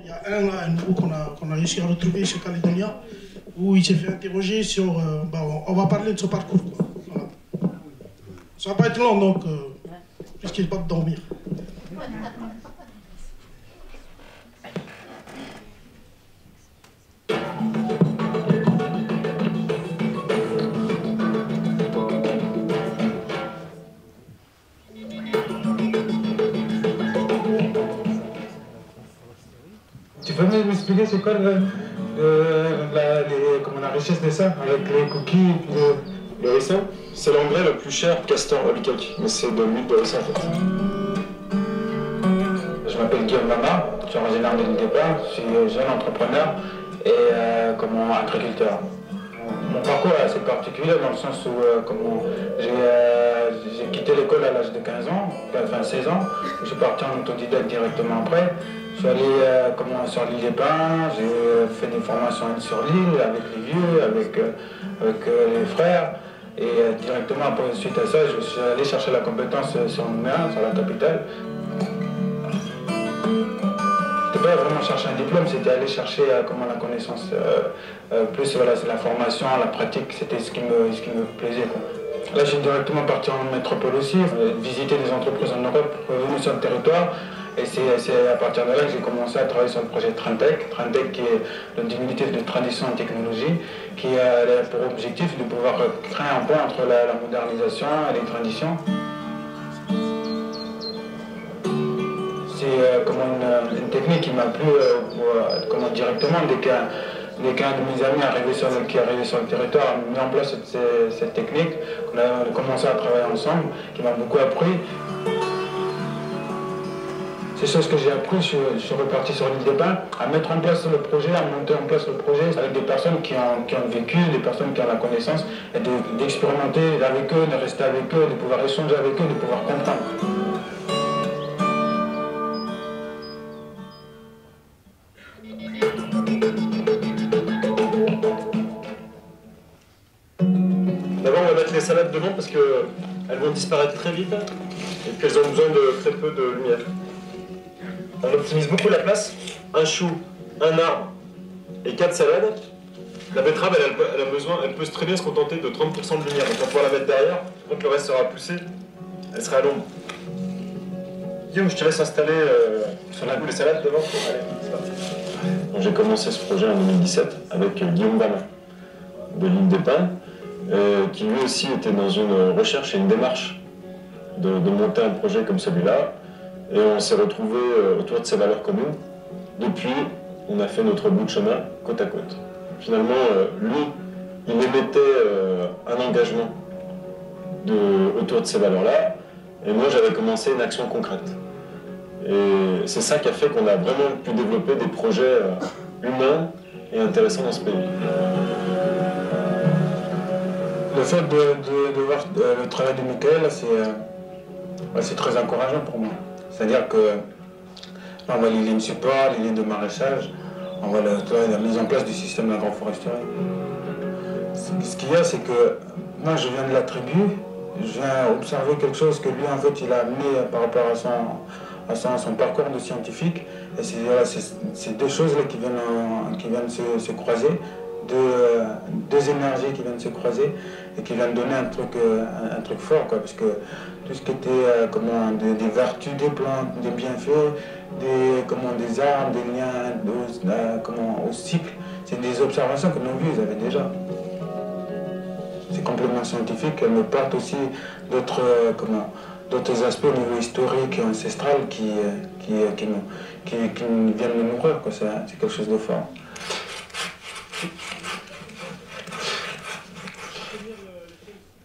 Il y a un nouveau qu'on a réussi à retrouver chez Calédonia, où il s'est fait interroger sur... on va parler de son parcours. Quoi. Voilà. Ça va pas être long, donc, puisqu'il n'est pas de dormir. Tu peux m'expliquer c'est quoi la richesse de ça, avec les cookies et puis le ricin? C'est l'engrais le plus cher castor oilcake, mais c'est de l'huile de ricin en fait. Je m'appelle Guillaume Mama, je suis originaire de l'île des Pins, je suis jeune entrepreneur et agriculteur. Mon parcours est assez particulier dans le sens où j'ai quitté l'école à l'âge de 15 ans, enfin 16 ans, je suis parti en autodidacte directement après. Je suis allé sur l'île des Pins, j'ai fait des formations sur l'île avec les vieux, avec les frères. Et directement après, suite à ça, je suis allé chercher la compétence sur Nouméa, sur la capitale. C'était pas vraiment chercher un diplôme, c'était aller chercher la connaissance. Plus voilà, c'est la formation, la pratique, c'était ce qui me plaisait. Quoi. Là, je suis directement parti en métropole aussi, visiter des entreprises en Europe, revenu sur le territoire. Et c'est à partir de là que j'ai commencé à travailler sur le projet Trentec. Trentec qui est le diminutif de tradition et technologie, qui a pour objectif de pouvoir créer un pont entre la modernisation et les traditions. C'est une technique qui m'a plu directement dès qu'un de mes amis qui est arrivé sur le territoire a mis en place cette technique. On a commencé à travailler ensemble, qui m'a beaucoup appris. C'est ce que j'ai appris, je suis reparti sur l'île des Pins, à mettre en place le projet, à monter en place le projet avec des personnes qui ont vécu, des personnes qui ont la connaissance, et d'expérimenter avec eux, de rester avec eux, de pouvoir échanger avec eux, de pouvoir comprendre. D'abord, on va mettre les salades devant parce qu'elles vont disparaître très vite et puis elles ont besoin de très peu de lumière. On optimise beaucoup la place, un chou, un arbre et 4 salades. La betterave, elle peut très bien se contenter de 30% de lumière, donc on va pouvoir la mettre derrière. Quand le reste sera poussé, elle sera à l'ombre. Guillaume, je te laisse installer sur la boule les salades devant. Allez, c'est parti. J'ai commencé ce projet en 2017 avec Guillaume Bamin de l'île des Pins, qui lui aussi était dans une recherche et une démarche de monter un projet comme celui-là. Et on s'est retrouvés autour de ces valeurs communes. Depuis, on a fait notre bout de chemin côte à côte. Finalement, lui, il émettait un engagement autour de ces valeurs-là, et moi, j'avais commencé une action concrète. Et c'est ça qui a fait qu'on a vraiment pu développer des projets humains et intéressants dans ce pays. Le fait de voir le travail de Michael, c'est très encourageant pour moi. C'est-à-dire que on voit les lignes support, les lignes de maraîchage, on voit la mise en place du système d'agroforesterie. Ce qu'il y a, c'est que moi je viens de la tribu, je viens observer quelque chose que lui en fait il a amené par rapport à son parcours de scientifique. Et c'est deux choses là qui viennent se croiser, deux énergies qui viennent se croiser et qui viennent donner un truc fort, quoi, parce que tout ce qui était des vertus des plantes, des bienfaits, des arbres, des liens au cycle, c'est des observations que nos vieux avaient déjà. Ces compléments scientifiques me portent aussi d'autres aspects au niveau historique et ancestral qui viennent me nourrir, quoi. C'est quelque chose de fort.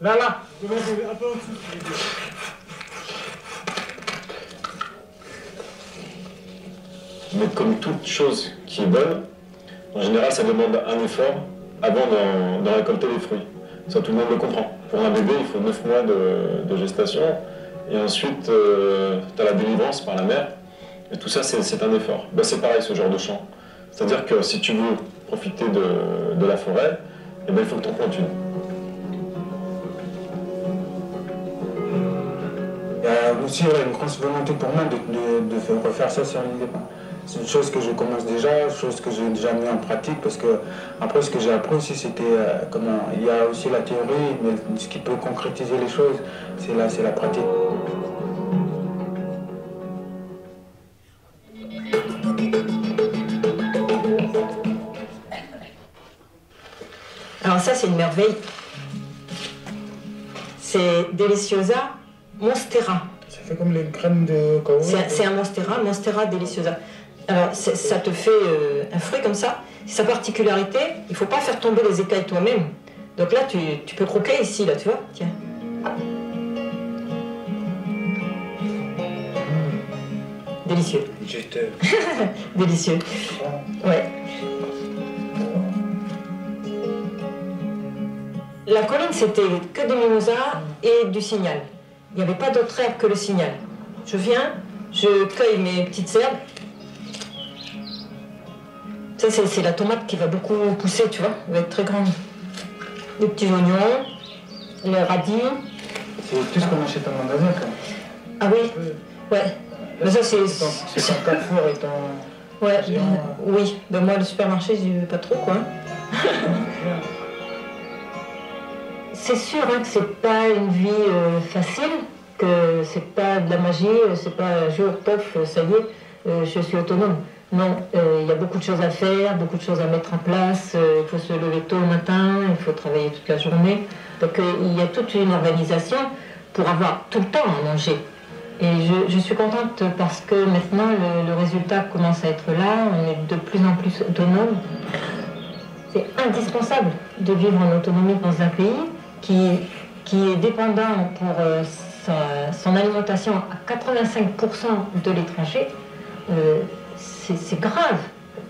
Là, un peu en dessous. Mais comme toute chose qui est bonne, en général, ça demande un effort avant d'en récolter les fruits. Ça, tout le monde le comprend. Pour un bébé, il faut 9 mois de gestation, et ensuite, tu as la délivrance par la mère, et tout ça, c'est un effort. Ben, c'est pareil, ce genre de champ. C'est-à-dire que si tu veux profiter de la forêt, eh ben, il faut que tu en plantes une. Il y a aussi une grosse volonté pour moi de refaire ça sur l'île des Pins. c'est une chose que je commence déjà, une chose que j'ai déjà mis en pratique, parce que après ce que j'ai appris aussi, c'était comment, il y a aussi la théorie, mais ce qui peut concrétiser les choses, c'est la pratique. Alors ça, c'est une merveille. C'est Deliciosa Monstera. Ça fait comme les graines de cacao. C'est un Monstera Deliciosa. Alors ça te fait un fruit comme ça. Sa particularité, il ne faut pas faire tomber les écailles toi-même. Donc là, tu peux croquer ici, là, tu vois. Tiens. Délicieux. Délicieux. Ouais. La colline, c'était que des mimosas et du Signal. Il n'y avait pas d'autre herbe que le Signal. Je viens, je cueille mes petites herbes. Ça, c'est la tomate qui va beaucoup pousser, tu vois. Elle va être très grande. Les petits oignons, les radis. C'est tout ce qu'on achète en magasin, quand même. Ah oui. Ouais. Mais ça, c'est ton Carrefour et ton... Ouais, oui. Ben moi, le supermarché, j'y vais pas trop, quoi. C'est sûr hein, que c'est pas une vie facile, que c'est pas de la magie, c'est pas jour, pof, ça y est, je suis autonome. Non, il y a beaucoup de choses à faire, beaucoup de choses à mettre en place, il faut se lever tôt le matin, il faut travailler toute la journée. Donc il y a toute une organisation pour avoir tout le temps à manger. Et je suis contente parce que maintenant le résultat commence à être là, on est de plus en plus autonome. C'est indispensable de vivre en autonomie dans un pays qui est dépendant pour son alimentation à 85% de l'étranger. C'est grave,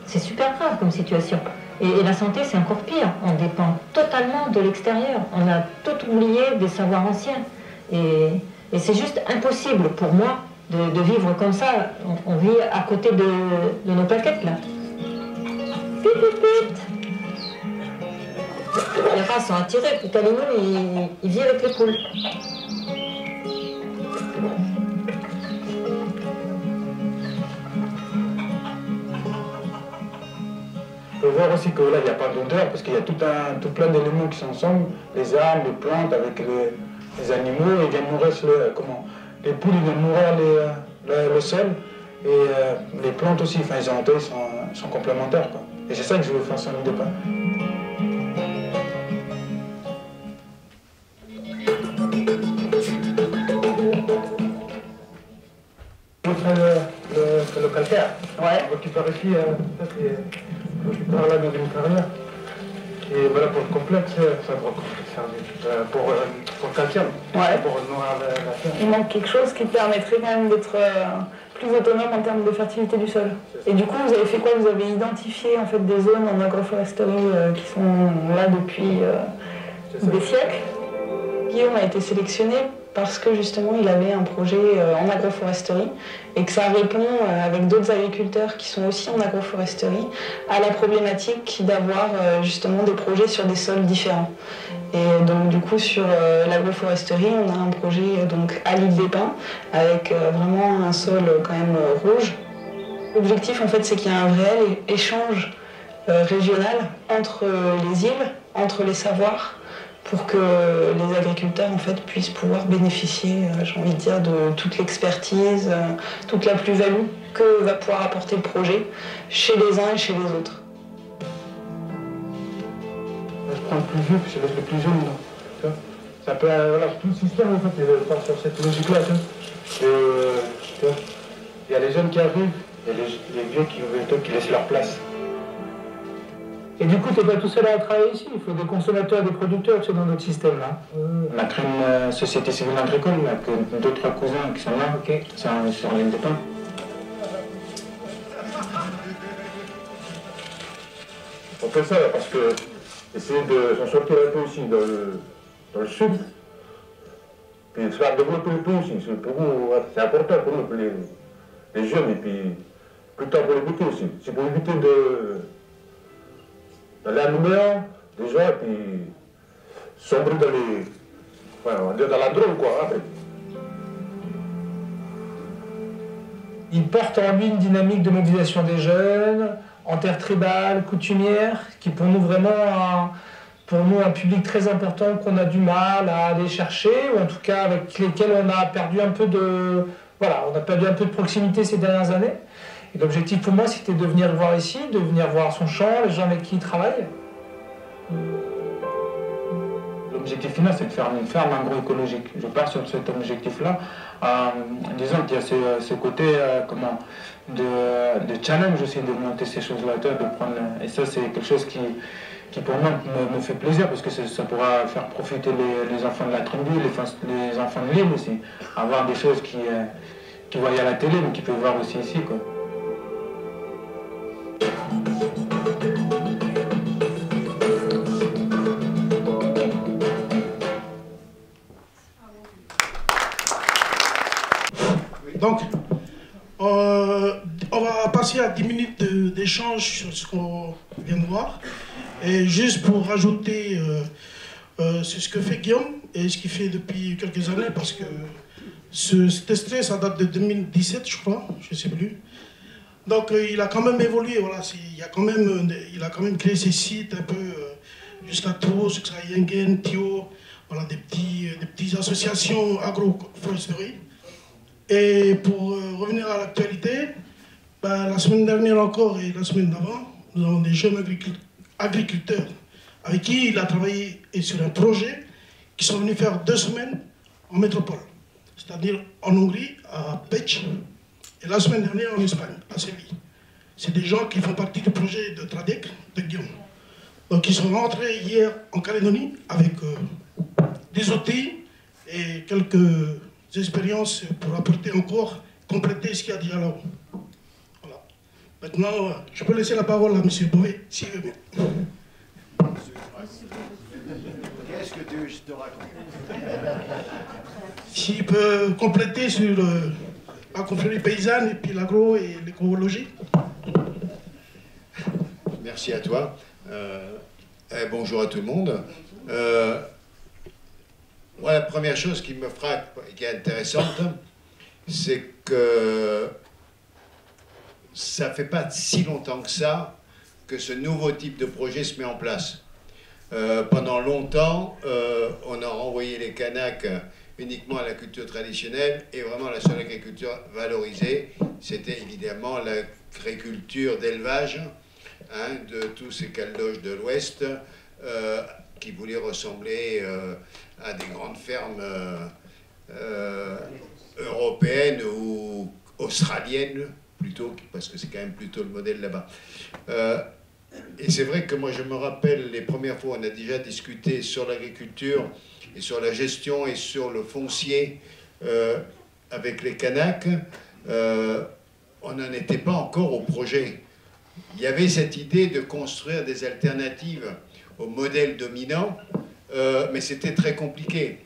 c'est super grave comme situation. Et la santé, c'est encore pire. On dépend totalement de l'extérieur. On a tout oublié des savoirs anciens. Et c'est juste impossible pour moi de vivre comme ça. On vit à côté de nos plaquettes, là. Pip, pip, pip. Les rats sont attirés, puis Calino, il vit avec les poules. On peut voir aussi que là, il n'y a pas d'odeur, parce qu'il y a tout plein d'éléments qui sont ensemble, les arbres, les plantes, avec les animaux, et ils viennent nourrir les poules, ils viennent nourrir le sol, et les plantes aussi, enfin les orteils sont complémentaires, quoi. Et c'est ça que je veux faire sur l'île de pain. Le calcaire. Ouais. On récupère ici, on récupère là dans une carrière. Et voilà pour le complexe, ça doit pour le calcium. Ouais. Pour nourrir la terre. Il manque quelque chose qui permettrait quand même d'être plus autonome en termes de fertilité du sol. Et du coup, vous avez fait quoi? Vous avez identifié en fait des zones en agroforesterie qui sont là depuis des siècles. Guillaume a été sélectionné parce que justement il avait un projet en agroforesterie et que ça répond avec d'autres agriculteurs qui sont aussi en agroforesterie à la problématique d'avoir justement des projets sur des sols différents. Et donc du coup sur l'agroforesterie on a un projet donc à l'île des Pins avec vraiment un sol quand même rouge. L'objectif en fait c'est qu'il y a un réel échange régional entre les îles, entre les savoirs, pour que les agriculteurs en fait puissent pouvoir bénéficier, j'ai envie de dire, de toute l'expertise, toute la plus-value que va pouvoir apporter le projet chez les uns et chez les autres. Je prends le plus vieux, puis je laisse le plus jeune. Tu vois, c'est un peu, voilà, tout le système en fait, il part sur cette logique-là. Tu vois, il y a les jeunes qui arrivent, il y a les vieux qui laissent leur place. Et du coup, tu n'es pas tout seul à travailler ici, il faut des consommateurs, des producteurs, tu sais, dans notre système-là. On a créé une société civile agricole avec 2-3 cousins qui sont là, Ok. sur l'île des Pins. On fait ça là, parce que essayer de s'en sortir un peu aussi dans le sud, puis se faire développer le pays aussi, c'est important pour nous, pour les jeunes, et puis plus tard pour les goûter aussi. C'est pour éviter d'aller à Nouméa, déjà, et puis sombrer dans les... Enfin, on va dire dans la drôle, quoi, après. il porte en lui une dynamique de mobilisation des jeunes, en terre tribale, coutumière, qui pour nous vraiment un public très important qu'on a du mal à aller chercher, ou en tout cas avec lesquels on a perdu un peu de, voilà, on a perdu un peu de proximité ces dernières années. Et l'objectif pour moi, c'était de venir le voir ici, de venir voir son champ, les gens avec qui il travaille. L'objectif final, c'est de faire une ferme agroécologique. Je pars sur cet objectif-là. Disons qu'il y a ce côté de challenge aussi, de monter ces choses-là, de prendre. Et ça, c'est quelque chose qui pour moi me fait plaisir, parce que ça pourra faire profiter les enfants de la tribu, les enfants de l'île aussi. Avoir des choses qu'ils voient à la télé, mais qu'ils peuvent voir aussi ici, quoi. Donc, on va passer à 10 minutes d'échange sur ce qu'on vient de voir. Et juste pour rajouter, c'est ce que fait Guillaume et ce qu'il fait depuis quelques années, parce que cet extrait, ça date de 2017, je crois, je ne sais plus. Donc, il a quand même évolué, voilà, il a quand même créé ses sites un peu jusqu'à Tours, jusqu'à Yengen, Thio, voilà, des petites associations agroforesterie. Et pour revenir à l'actualité, la semaine dernière encore et la semaine d'avant, nous avons des jeunes agriculteurs avec qui il a travaillé sur un projet qui sont venus faire 2 semaines en métropole, c'est-à-dire en Hongrie, à Peć, et la semaine dernière en Espagne, à Séville. C'est des gens qui font partie du projet de Tradec, de Guillaume. Donc ils sont rentrés hier en Calédonie avec des outils et quelques expériences pour apporter encore, compléter ce qu'il y a déjà là-haut. Voilà. Maintenant, je peux laisser la parole à M. Bové, s'il veut bien. Qu'est-ce que tu veux que je te raconte? S'il peut compléter sur la confrérie paysanne et puis l'agro et l'écologie. Merci à toi. Bonjour à tout le monde. Moi, la première chose qui me frappe et qui est intéressante, c'est que ça ne fait pas si longtemps que ça que ce nouveau type de projet se met en place. Pendant longtemps, on a renvoyé les Kanaks uniquement à la culture traditionnelle, et vraiment la seule agriculture valorisée, c'était évidemment l'agriculture d'élevage, hein, de tous ces caldoches de l'Ouest qui voulaient ressembler à des grandes fermes européennes ou australiennes, plutôt, parce que c'est quand même plutôt le modèle là-bas. Et c'est vrai que moi je me rappelle les premières fois où on a déjà discuté sur l'agriculture et sur la gestion et sur le foncier avec les Kanaks, on n'en était pas encore au projet. Il y avait cette idée de construire des alternatives au modèle dominant, mais c'était très compliqué.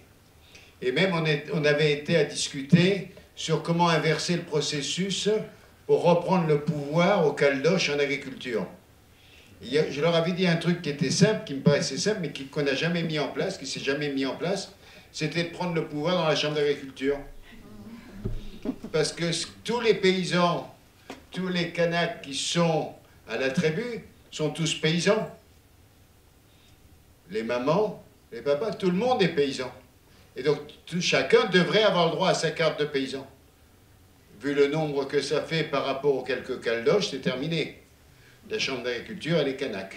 Et même on avait été à discuter sur comment inverser le processus pour reprendre le pouvoir aux Caldoches en agriculture. Je leur avais dit un truc qui était simple, qui me paraissait simple, mais qu'on n'a jamais mis en place, qui ne s'est jamais mis en place, c'était de prendre le pouvoir dans la chambre d'agriculture. Parce que tous les paysans, tous les Kanaks qui sont à la tribu, sont tous paysans. Les mamans, les papas, tout le monde est paysan. Et donc chacun devrait avoir le droit à sa carte de paysan. Vu le nombre que ça fait par rapport aux quelques caldoches, c'est terminé. La chambre d'agriculture et les Kanaks.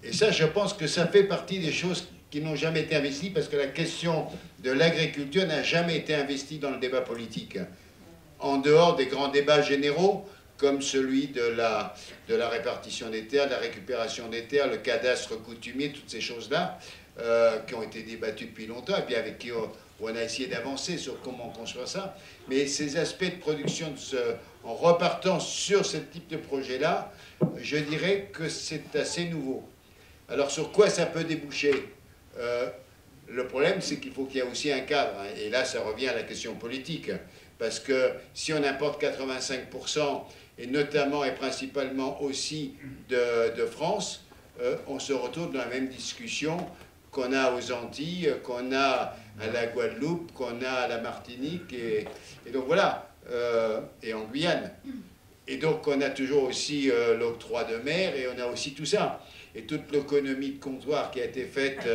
Et ça, je pense que ça fait partie des choses qui n'ont jamais été investies, parce que la question de l'agriculture n'a jamais été investie dans le débat politique. En dehors des grands débats généraux, comme celui de la répartition des terres, de la récupération des terres, le cadastre coutumier, toutes ces choses-là, qui ont été débattues depuis longtemps, et puis avec qui on a essayé d'avancer sur comment construire ça. Mais ces aspects de production, en repartant sur ce type de projet-là, je dirais que c'est assez nouveau. Alors sur quoi ça peut déboucher? Le problème, c'est qu'il faut qu'il y ait aussi un cadre, hein, et là ça revient à la question politique, parce que si on importe 85%, et notamment et principalement aussi de France, on se retrouve dans la même discussion qu'on a aux Antilles, qu'on a à la Guadeloupe, qu'on a à la Martinique, et donc voilà. et en Guyane. Et donc on a toujours aussi l'octroi de mer et on a aussi tout ça. Et toute l'économie de comptoir qui a été faite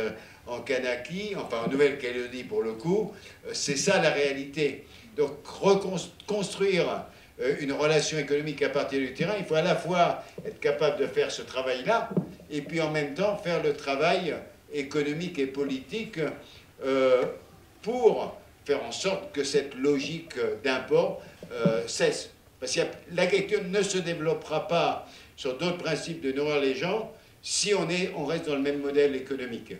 en Kanaki, enfin en Nouvelle-Calédonie pour le coup, c'est ça la réalité. Donc reconstruire une relation économique à partir du terrain, il faut à la fois être capable de faire ce travail-là et puis en même temps faire le travail économique et politique pour faire en sorte que cette logique d'import cesse. Parce que l'agriculture ne se développera pas sur d'autres principes de nourrir les gens si on reste dans le même modèle économique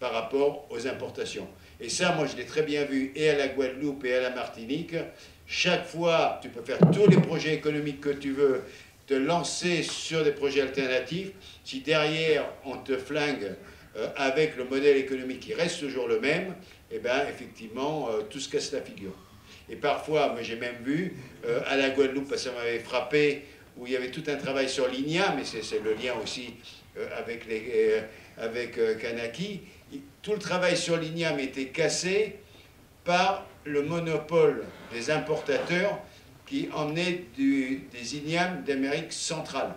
par rapport aux importations. Et ça, moi, je l'ai très bien vu et à la Guadeloupe et à la Martinique. Chaque fois, tu peux faire tous les projets économiques que tu veux, te lancer sur des projets alternatifs. Si derrière, on te flingue avec le modèle économique qui reste toujours le même, eh bien, effectivement, tout se casse la figure. Et parfois, moi j'ai même vu, à la Guadeloupe, ça m'avait frappé, où il y avait tout un travail sur l'INIA, mais c'est le lien aussi avec Kanaki, tout le travail sur l'INIAM était cassé par le monopole des importateurs qui emmenaient des INIAM d'Amérique centrale.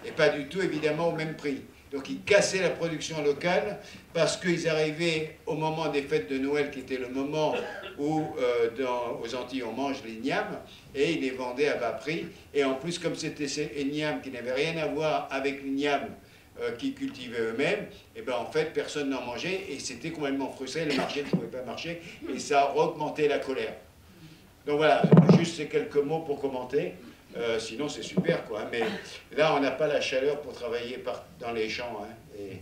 Et pas du tout, évidemment, au même prix. Donc ils cassaient la production locale parce qu'ils arrivaient au moment des fêtes de Noël, qui était le moment où aux Antilles on mange l'INIAM, et ils les vendaient à bas prix. Et en plus, comme c'était ces INIAM qui n'avaient rien à voir avec l'INIAM qui cultivaient eux-mêmes, et ben en fait personne n'en mangeait et c'était complètement frustré, le marché ne pouvait pas marcher et ça a augmenté la colère. Donc voilà, juste ces quelques mots pour commenter. Sinon c'est super quoi, mais là on n'a pas la chaleur pour travailler dans les champs, hein, et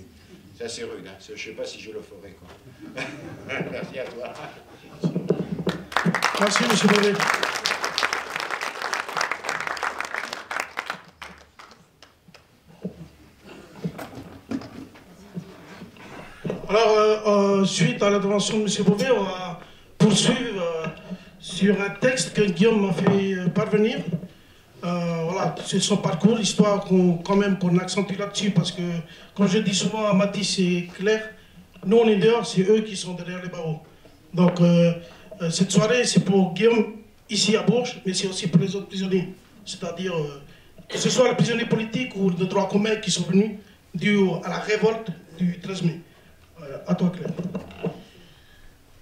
ça c'est rude, hein. Je ne sais pas si je le ferai quoi. Merci à toi. Merci M. Bové. Alors, suite à l'intervention de M. Bové, on va poursuivre sur un texte que Guillaume m'a fait parvenir. Voilà, c'est son parcours, histoire qu'on accentue là-dessus, parce que, comme je dis souvent à Mathis et Claire, nous on est dehors, c'est eux qui sont derrière les barreaux. Donc, cette soirée, c'est pour Guillaume, ici à Bourges, mais c'est aussi pour les autres prisonniers. C'est-à-dire, que ce soit les prisonniers politiques ou de droit commun qui sont venus dû à la révolte du 13 mai. À toi, Claire.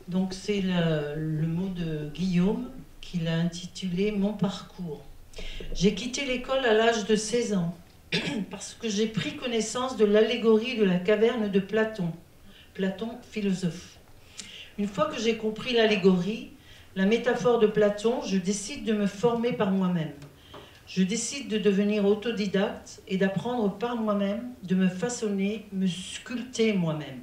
Donc, c'est le mot de Guillaume qu'il a intitulé « Mon parcours ». J'ai quitté l'école à l'âge de 16 ans parce que j'ai pris connaissance de l'allégorie de la caverne de Platon, Platon philosophe. Une fois que j'ai compris l'allégorie, la métaphore de Platon, je décide de me former par moi-même. Je décide de devenir autodidacte et d'apprendre par moi-même, de me façonner, me sculpter moi-même.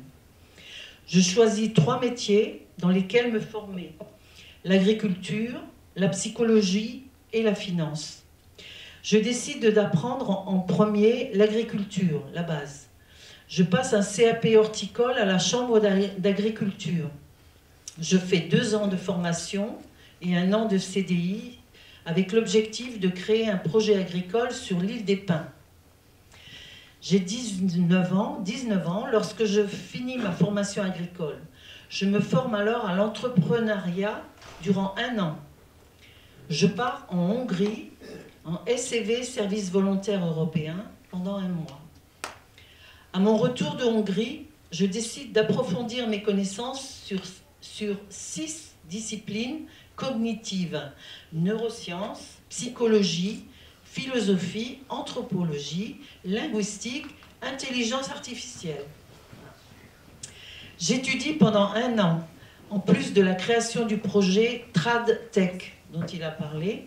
Je choisis 3 métiers dans lesquels me former: l'agriculture, la psychologie et la finance. Je décide d'apprendre en premier l'agriculture, la base. Je passe un CAP horticole à la chambre d'agriculture. Je fais 2 ans de formation et 1 an de CDI avec l'objectif de créer un projet agricole sur l'île des Pins. J'ai 19 ans lorsque je finis ma formation agricole. Je me forme alors à l'entrepreneuriat durant 1 an. Je pars en Hongrie, en SEV, Service volontaire européen, pendant 1 mois. À mon retour de Hongrie, je décide d'approfondir mes connaissances sur 6 disciplines cognitives: neurosciences, psychologie, philosophie, anthropologie, linguistique, intelligence artificielle. J'étudie pendant 1 an, en plus de la création du projet TradTech, dont il a parlé,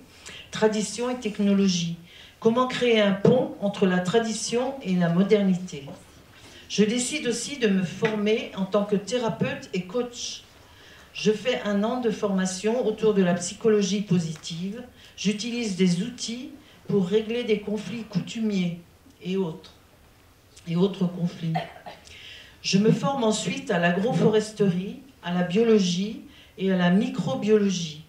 tradition et technologie. Comment créer un pont entre la tradition et la modernité. Je décide aussi de me former en tant que thérapeute et coach. Je fais 1 an de formation autour de la psychologie positive. J'utilise des outils pour régler des conflits coutumiers et autres conflits. Je me forme ensuite à l'agroforesterie, à la biologie et à la microbiologie.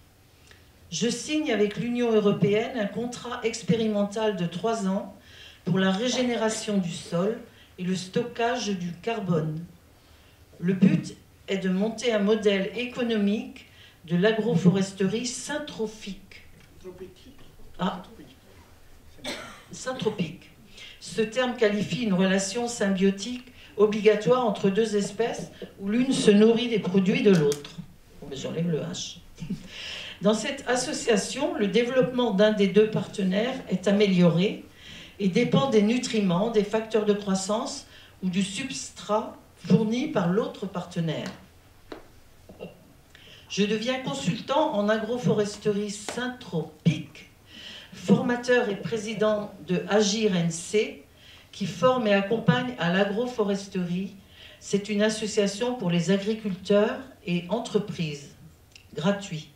Je signe avec l'Union européenne un contrat expérimental de 3 ans pour la régénération du sol et le stockage du carbone. Le but est de monter un modèle économique de l'agroforesterie syntrophique. Ah, syntropique. Ce terme qualifie une relation symbiotique obligatoire entre deux espèces où l'une se nourrit des produits de l'autre. Bon, ben, j'enlève le H. Dans cette association, le développement d'un des deux partenaires est amélioré et dépend des nutriments, des facteurs de croissance ou du substrat fourni par l'autre partenaire. Je deviens consultant en agroforesterie syntropique, formateur et président de Agir NC, qui forme et accompagne à l'agroforesterie. C'est une association pour les agriculteurs et entreprises, gratuit.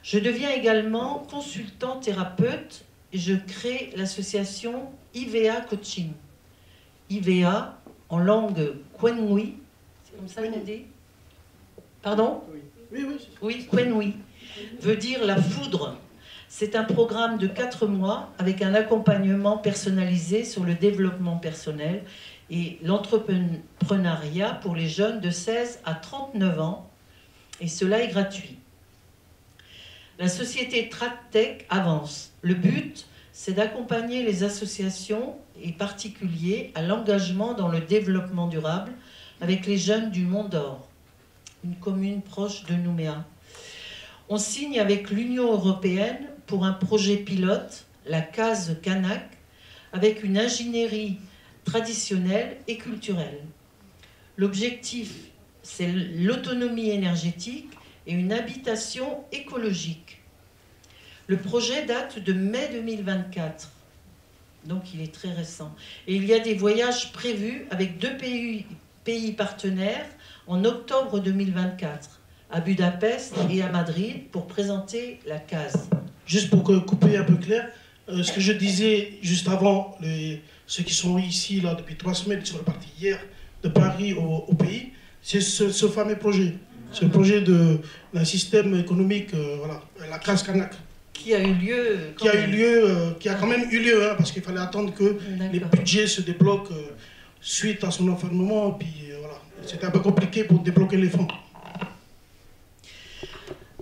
Je deviens également consultant thérapeute et je crée l'association IVA Coaching. IVA, en langue Kwenui, c'est comme ça qu'on dit? Pardon? Oui, Kwenui, veut dire la foudre. C'est un programme de 4 mois avec un accompagnement personnalisé sur le développement personnel et l'entrepreneuriat pour les jeunes de 16 à 39 ans, et cela est gratuit. La société TradTech avance. Le but, c'est d'accompagner les associations et particuliers à l'engagement dans le développement durable avec les jeunes du Mont d'Or, une commune proche de Nouméa. On signe avec l'Union européenne pour un projet pilote, la case Kanak, avec une ingénierie traditionnelle et culturelle. L'objectif, c'est l'autonomie énergétique et une habitation écologique. Le projet date de mai 2024, donc il est très récent. Et il y a des voyages prévus avec 2 pays partenaires en octobre 2024, à Budapest et à Madrid, pour présenter la case. Juste pour couper un peu clair, ce que je disais juste avant, ceux qui sont ici là, depuis 3 semaines, qui sont repartis hier de Paris au pays, c'est ce fameux projet. C'est le projet d'un système économique, voilà, la case Kanak. Qui a eu lieu qui a quand même eu lieu, hein, parce qu'il fallait attendre que les budgets se débloquent suite à son enfermement. Puis voilà, c'était un peu compliqué pour débloquer les fonds.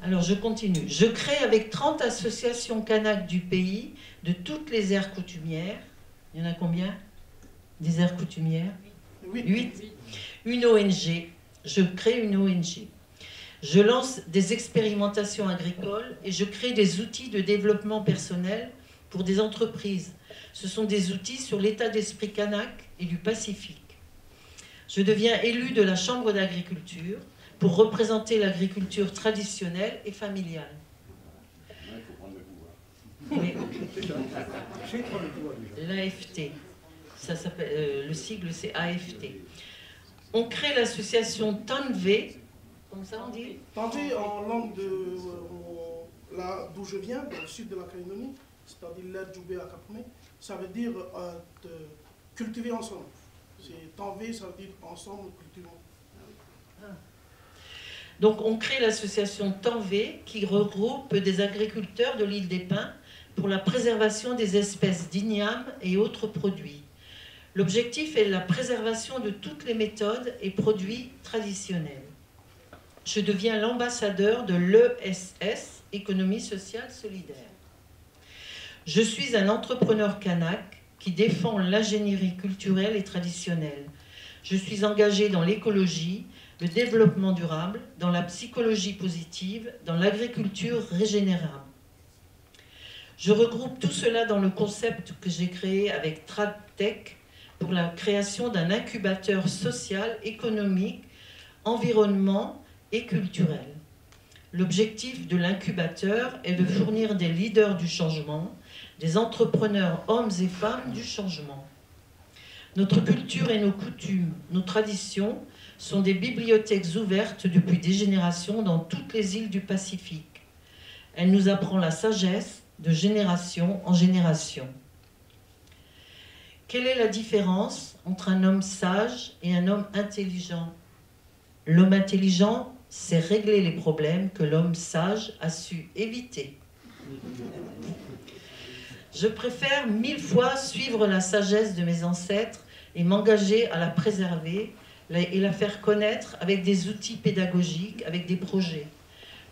Alors je continue. Je crée avec 30 associations Kanak du pays, de toutes les aires coutumières. Il y en a combien? Des aires coutumières? 8. Une ONG. Je crée une ONG. Je lance des expérimentations agricoles et je crée des outils de développement personnel pour des entreprises. Ce sont des outils sur l'état d'esprit kanak et du Pacifique. Je deviens élu de la Chambre d'agriculture pour représenter l'agriculture traditionnelle et familiale. L'AFT, le sigle c'est AFT. On crée l'association Tanvé. Comme ça on dit? Tanvé en langue d'où je viens, dans le sud de la Calédonie, c'est-à-dire l'air Djoubé à Capone, ça veut dire cultiver ensemble. Tanvé, ça veut dire ensemble, cultivons. Donc on crée l'association Tanvé qui regroupe des agriculteurs de l'île des Pins pour la préservation des espèces d'igname et autres produits. L'objectif est la préservation de toutes les méthodes et produits traditionnels. Je deviens l'ambassadeur de l'ESS, Économie sociale solidaire. Je suis un entrepreneur kanak qui défend l'ingénierie culturelle et traditionnelle. Je suis engagé dans l'écologie, le développement durable, dans la psychologie positive, dans l'agriculture régénérable. Je regroupe tout cela dans le concept que j'ai créé avec TradTech pour la création d'un incubateur social, économique, environnement et culturel. L'objectif de l'incubateur est de fournir des leaders du changement, des entrepreneurs hommes et femmes du changement. Notre culture et nos coutumes, nos traditions sont des bibliothèques ouvertes depuis des générations dans toutes les îles du Pacifique. Elle nous apprend la sagesse de génération en génération. Quelle est la différence entre un homme sage et un homme intelligent? L'homme intelligent sait régler les problèmes que l'homme sage a su éviter. Je préfère 1000 fois suivre la sagesse de mes ancêtres et m'engager à la préserver et la faire connaître avec des outils pédagogiques, avec des projets.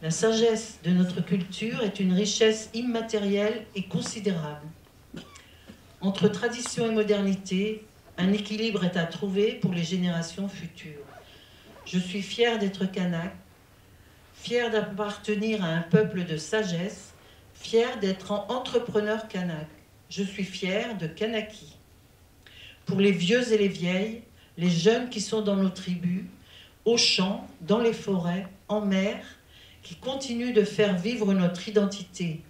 La sagesse de notre culture est une richesse immatérielle et considérable. Entre tradition et modernité, un équilibre est à trouver pour les générations futures. Je suis fière d'être kanak, fière d'appartenir à un peuple de sagesse, fière d'être entrepreneur kanak. Je suis fière de Kanaki. Pour les vieux et les vieilles, les jeunes qui sont dans nos tribus, aux champs, dans les forêts, en mer, qui continuent de faire vivre notre identité.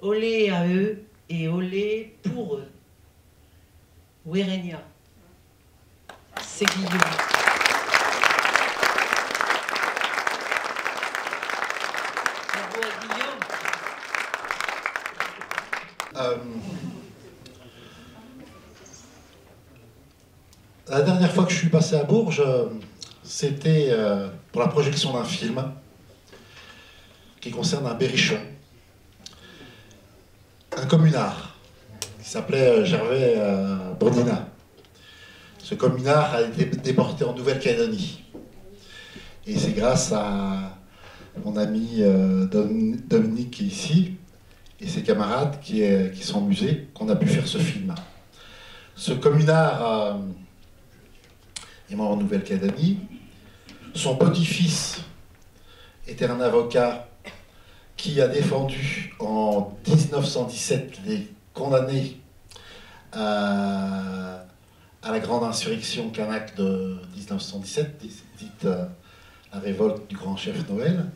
Olé à eux et olé pour eux. Wérenia. C'est Guillaume. Bravo à Guillaume. La dernière fois que je suis passé à Bourges, c'était pour la projection d'un film qui concerne un berrichon, un communard, qui s'appelait Gervais Bourdina. Ce communard a été déporté en Nouvelle-Calédonie. Et c'est grâce à mon ami Dominique qui est ici, et ses camarades qui sont au musée, qu'on a pu faire ce film. Ce communard est mort en Nouvelle-Calédonie. Son petit-fils était un avocat qui a défendu en 1917 les condamnés à la grande insurrection kanak de 1917, dite la révolte du grand chef Noël.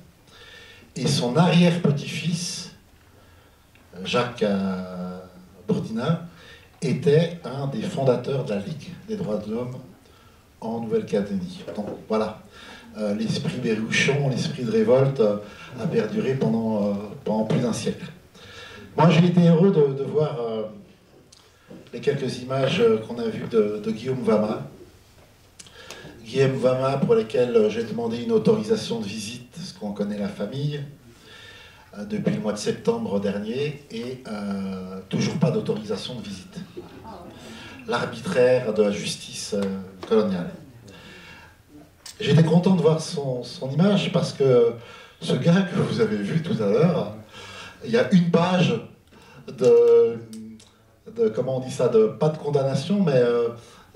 Et son arrière-petit-fils, Jacques Bourdina, était un des fondateurs de la Ligue des droits de l'homme en Nouvelle-Calédonie. Donc voilà, l'esprit berrichon, l'esprit de révolte a perduré pendant plus d'un siècle. Moi j'ai été heureux de voir les quelques images qu'on a vues de Guillaume Vama. Guillaume Vama pour lesquelles j'ai demandé une autorisation de visite, parce qu'on connaît la famille, depuis le mois de septembre dernier, et toujours pas d'autorisation de visite. L'arbitraire de la justice coloniale. J'étais content de voir son image parce que ce gars que vous avez vu tout à l'heure, il y a une page de comment on dit ça, pas de condamnation, mais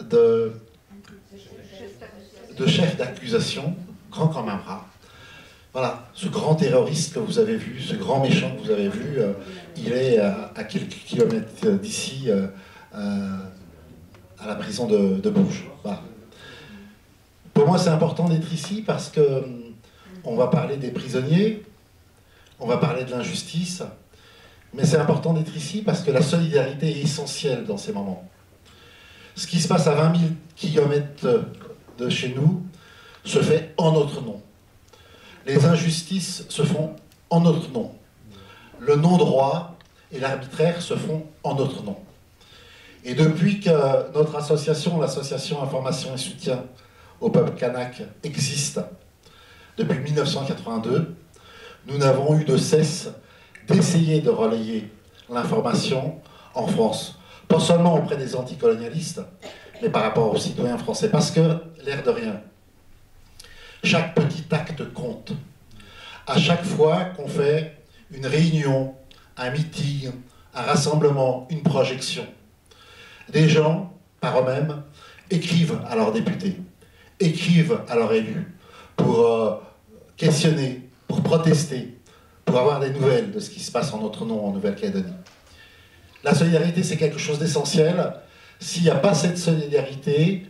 de chef d'accusation, grand comme un bras. Voilà, ce grand terroriste que vous avez vu, ce grand méchant que vous avez vu, il est à quelques kilomètres d'ici, à la prison de Bourges. Voilà. Pour moi, c'est important d'être ici parce que on va parler des prisonniers, on va parler de l'injustice, mais c'est important d'être ici parce que la solidarité est essentielle dans ces moments. Ce qui se passe à 20 000 kilomètres de chez nous se fait en notre nom. Les injustices se font en notre nom. Le non-droit et l'arbitraire se font en notre nom. Et depuis que notre association, l'association Information et Soutien au peuple kanak, existe, depuis 1982, nous n'avons eu de cesse d'essayer de relayer l'information en France. Pas seulement auprès des anticolonialistes, mais par rapport aux citoyens français. Parce que, l'air de rien, chaque petit acte compte. À chaque fois qu'on fait une réunion, un meeting, un rassemblement, une projection, des gens, par eux-mêmes, écrivent à leurs députés, écrivent à leurs élus, pour questionner, pour protester, pour avoir des nouvelles de ce qui se passe en notre nom en Nouvelle-Calédonie. La solidarité, c'est quelque chose d'essentiel. S'il n'y a pas cette solidarité,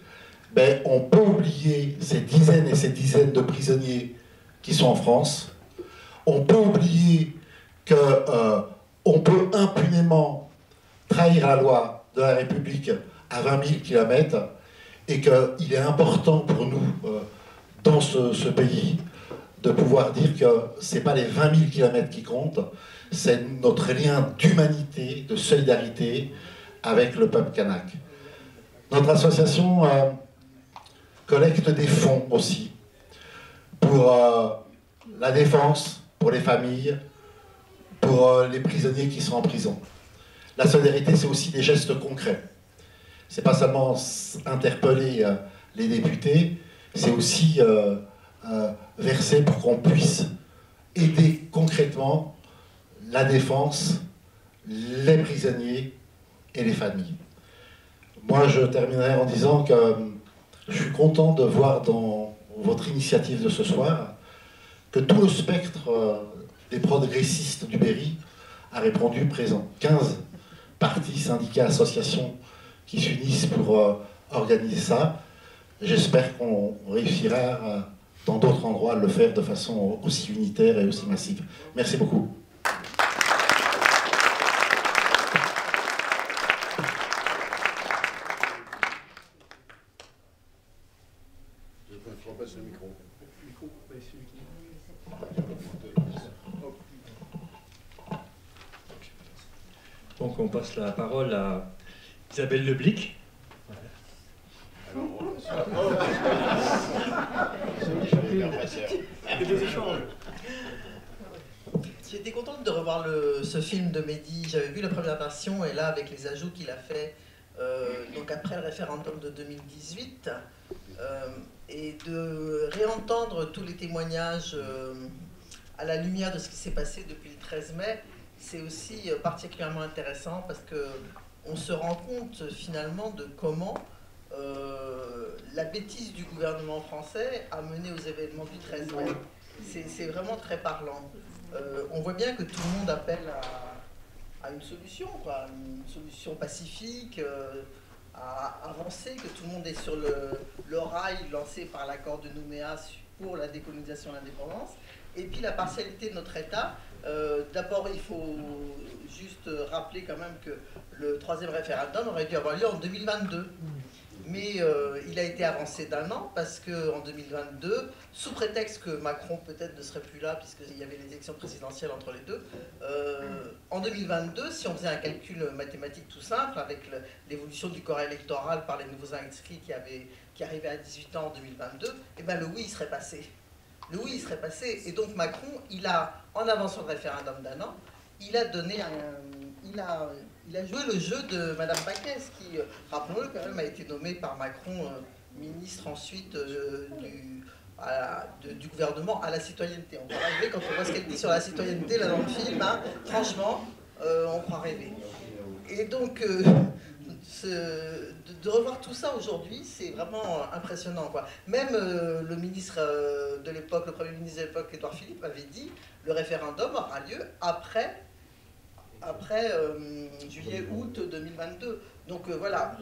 ben, on peut oublier ces dizaines et ces dizaines de prisonniers qui sont en France. On peut oublier qu'on peut impunément trahir la loi de la République à 20 000 km et qu'il est important pour nous, dans ce pays, de pouvoir dire que ce n'est pas les 20 000 km qui comptent, c'est notre lien d'humanité, de solidarité avec le peuple kanak. Notre association collecte des fonds aussi pour la défense, pour les familles, pour les prisonniers qui sont en prison. La solidarité, c'est aussi des gestes concrets. C'est pas seulement interpeller les députés, c'est aussi versé pour qu'on puisse aider concrètement la défense, les prisonniers et les familles. Moi, je terminerai en disant que je suis content de voir dans votre initiative de ce soir que tout le spectre des progressistes du Berry a répondu présent. 15 partis, syndicats, associations qui s'unissent pour organiser ça. J'espère qu'on réussira dans d'autres endroits à le faire de façon aussi unitaire et aussi massive. Merci beaucoup. Donc on passe la parole à Isabelle Leblic. J'étais contente de revoir ce film de Mehdi. J'avais vu la première version et là avec les ajouts qu'il a fait donc après le référendum de 2018 et de réentendre tous les témoignages à la lumière de ce qui s'est passé depuis le 13 mai, c'est aussi particulièrement intéressant parce que on se rend compte finalement de comment la bêtise du gouvernement français a mené aux événements du 13 mai. C'est vraiment très parlant. On voit bien que tout le monde appelle à une solution, quoi, une solution pacifique, à avancer, que tout le monde est sur le rail lancé par l'accord de Nouméa pour la décolonisation et l'indépendance. Et puis la partialité de notre État. D'abord, il faut juste rappeler quand même que le troisième référendum aurait dû avoir lieu en 2022. Mais il a été avancé d'un an parce qu'en 2022, sous prétexte que Macron peut-être ne serait plus là puisqu'il y avait les élections présidentielles entre les deux, en 2022, si on faisait un calcul mathématique tout simple avec l'évolution du corps électoral par les nouveaux inscrits qui arrivaient à 18 ans en 2022, eh ben le oui il serait passé. Le oui il serait passé. Et donc Macron, il a, en avançant le référendum d'un an, il a donné il a joué le jeu de Madame Paquès, qui, rappelons-le quand même, a été nommée par Macron ministre ensuite du gouvernement à la citoyenneté. On croit rêver quand on voit ce qu'elle dit sur la citoyenneté là dans le film, hein, franchement, on croit rêver. Et donc, de revoir tout ça aujourd'hui, c'est vraiment impressionnant, quoi. Même le ministre de l'époque, le Premier ministre de l'époque, Édouard Philippe, avait dit le référendum aura lieu après juillet-août 2022. Donc voilà,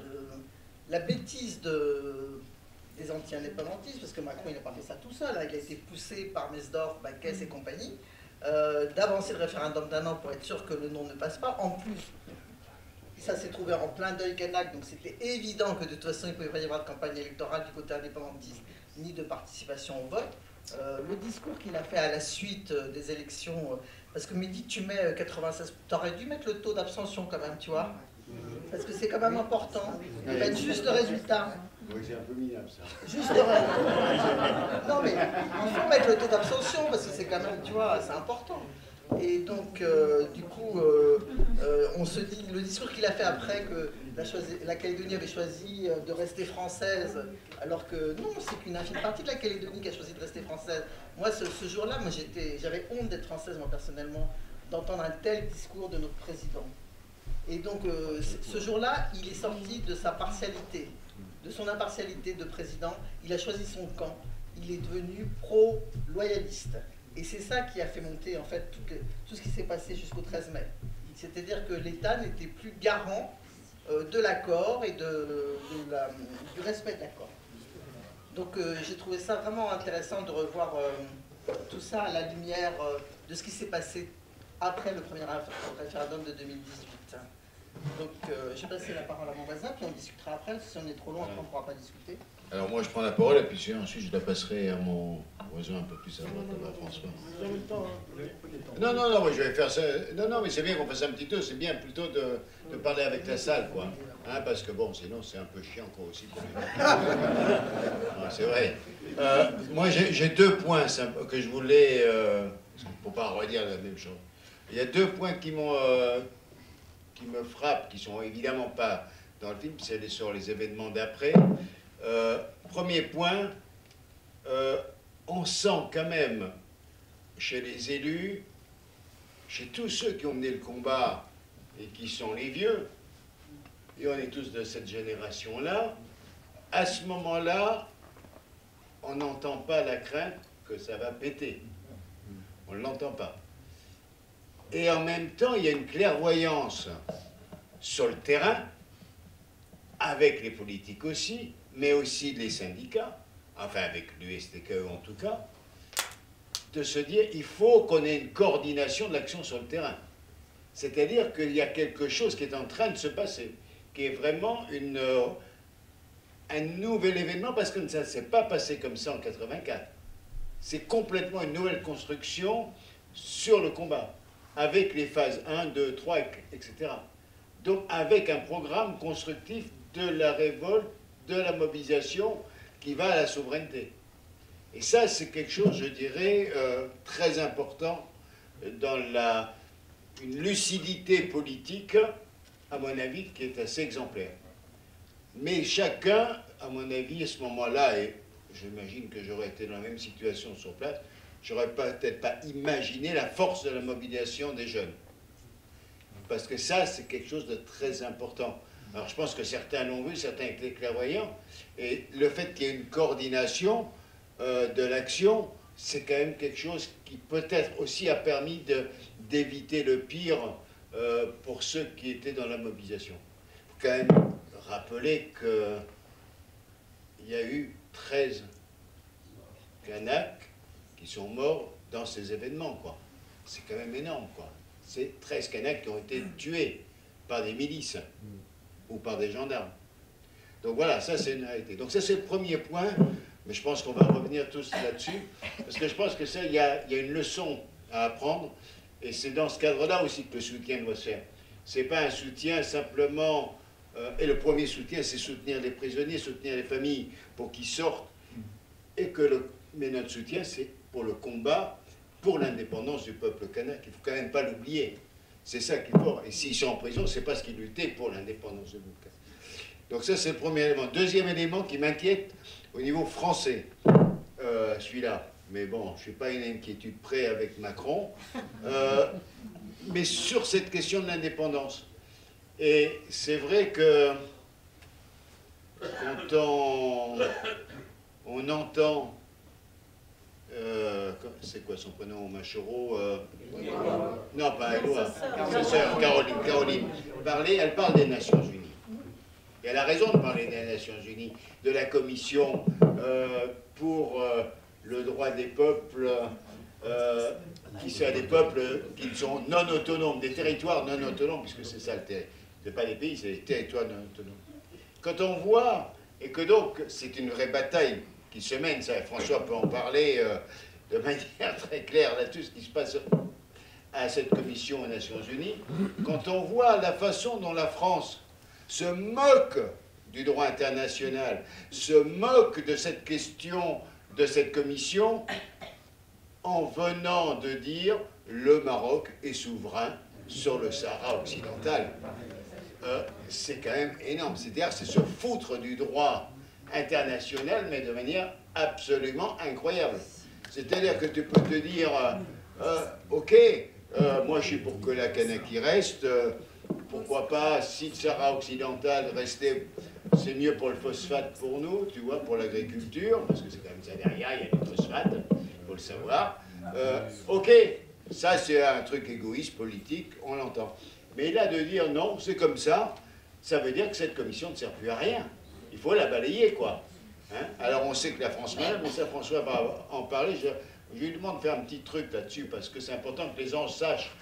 la bêtise des anti-indépendantistes, parce que Macron il n'a pas fait ça tout seul, hein, il a été poussé par Mesdorf, Baquès et compagnie, d'avancer le référendum d'un an pour être sûr que le non ne passe pas. En plus, ça s'est trouvé en plein deuil Canac, donc c'était évident que de toute façon il ne pouvait pas y avoir de campagne électorale du côté indépendantiste, ni de participation au vote. Le discours qu'il a fait à la suite des élections, parce que Mehdi, tu mets 96, tu aurais dû mettre le taux d'abstention quand même, tu vois, parce que c'est quand même important, mettre juste le résultat. Oui, c'est un peu minable ça. Juste le résultat. Non mais il faut mettre le taux d'abstention, parce que c'est quand même, tu vois, c'est important. Et donc, du coup, on se dit, le discours qu'il a fait après que la Calédonie avait choisi de rester française, alors que non, c'est qu'une infime partie de la Calédonie qui a choisi de rester française. Moi, ce jour-là, j'avais honte d'être française, moi, personnellement, d'entendre un tel discours de notre président. Et donc, ce jour-là, il est sorti de sa partialité, de son impartialité de président. Il a choisi son camp. Il est devenu pro-loyaliste. Et c'est ça qui a fait monter, en fait, tout ce qui s'est passé jusqu'au 13 mai. C'est-à-dire que l'État n'était plus garant de l'accord et du respect de l'accord. Donc j'ai trouvé ça vraiment intéressant de revoir tout ça à la lumière de ce qui s'est passé après le premier référendum de 2018. Donc je vais passer la parole à mon voisin, puis on discutera après. Si on est trop long, après on ne pourra pas discuter. Alors moi je prends la parole et puis ensuite je la passerai à mon voisin un peu plus à droite, à François. Non, moi je vais faire ça. Non, mais c'est bien qu'on fasse un petit tour, c'est bien plutôt de parler avec la salle, quoi. Hein, parce que bon, sinon c'est un peu chiant quoi aussi pour les... C'est vrai. Moi j'ai 2 points que je voulais, pour pas redire la même chose. Il y a 2 points qui me frappent, qui sont évidemment pas dans le film, c'est sur les événements d'après. Premier point, on sent quand même chez les élus, chez tous ceux qui ont mené le combat et qui sont les vieux, et on est tous de cette génération-là, à ce moment-là, on n'entend pas la crainte que ça va péter. On ne l'entend pas. Et en même temps, il y a une clairvoyance sur le terrain, avec les politiques aussi, mais aussi les syndicats, enfin avec l'USTKE en tout cas, de se dire il faut qu'on ait une coordination de l'action sur le terrain. C'est-à-dire qu'il y a quelque chose qui est en train de se passer, qui est vraiment un nouvel événement, parce que ça ne s'est pas passé comme ça en 84. C'est complètement une nouvelle construction sur le combat, avec les phases 1, 2, 3, etc. Donc avec un programme constructif de la révolte, de la mobilisation qui va à la souveraineté. Et ça, c'est quelque chose, je dirais, très important dans une lucidité politique, à mon avis, qui est assez exemplaire. Mais chacun, à mon avis, à ce moment-là, et j'imagine que j'aurais été dans la même situation sur place, j'aurais peut-être pas imaginé la force de la mobilisation des jeunes. Parce que ça, c'est quelque chose de très important. Alors je pense que certains l'ont vu, certains étaient clairvoyants, et le fait qu'il y ait une coordination de l'action, c'est quand même quelque chose qui peut-être aussi a permis d'éviter le pire pour ceux qui étaient dans la mobilisation. Il faut quand même rappeler qu'il y a eu 13 Kanaks qui sont morts dans ces événements, quoi. C'est quand même énorme, quoi. C'est 13 Kanaks qui ont été tués par des milices ou par des gendarmes. Donc voilà, ça c'est une réalité. Donc ça c'est le premier point, mais je pense qu'on va revenir tous là-dessus, parce que je pense que ça, il y a une leçon à apprendre, et c'est dans ce cadre-là aussi que le soutien doit se faire. C'est pas un soutien simplement, et le premier soutien c'est soutenir les prisonniers, soutenir les familles pour qu'ils sortent, mais notre soutien c'est pour le combat, pour l'indépendance du peuple kanak. Il ne faut quand même pas l'oublier. C'est ça qu'il faut. Et s'ils sont en prison, c'est parce qu'ils luttaient pour l'indépendance du peuple kanak. Donc ça, c'est le premier élément. Deuxième élément qui m'inquiète au niveau français, celui-là. Mais bon, je ne suis pas une inquiétude près avec Macron. Mais sur cette question de l'indépendance. Et c'est vrai que quand on entend... c'est quoi son prénom, Machereau non, pas Éloi, sa sœur, Caroline. Elle parle des Nations Unies. Et elle a raison de parler des Nations Unies, de la commission pour le droit des peuples, qui sont des peuples qui sont non autonomes, des territoires non autonomes, puisque c'est ça le territoire. Ce n'est pas des pays, c'est des territoires non autonomes. Quand on voit, et que donc c'est une vraie bataille qui se mène, ça, François peut en parler de manière très claire là-dessus, ce qui se passe à cette commission aux Nations Unies, quand on voit la façon dont la France se moque du droit international, se moque de cette question, de cette commission, en venant de dire le Maroc est souverain sur le Sahara occidental. C'est quand même énorme. C'est-à-dire, c'est se foutre du droit international, mais de manière absolument incroyable. C'est-à-dire que tu peux te dire, ok, moi je suis pour que la Kanaki reste, pourquoi pas, si le Sahara occidental restait, c'est mieux pour le phosphate pour nous, tu vois, pour l'agriculture, parce que c'est quand même ça derrière, il y a du phosphate, il faut le savoir. Ok, ça c'est un truc égoïste, politique, on l'entend. Mais là de dire non, c'est comme ça veut dire que cette commission ne sert plus à rien. Il faut la balayer, quoi. Hein? Alors on sait que la France meurt, mais ça François va en parler. Je lui demande de faire un petit truc là-dessus, parce que c'est important que les gens sachent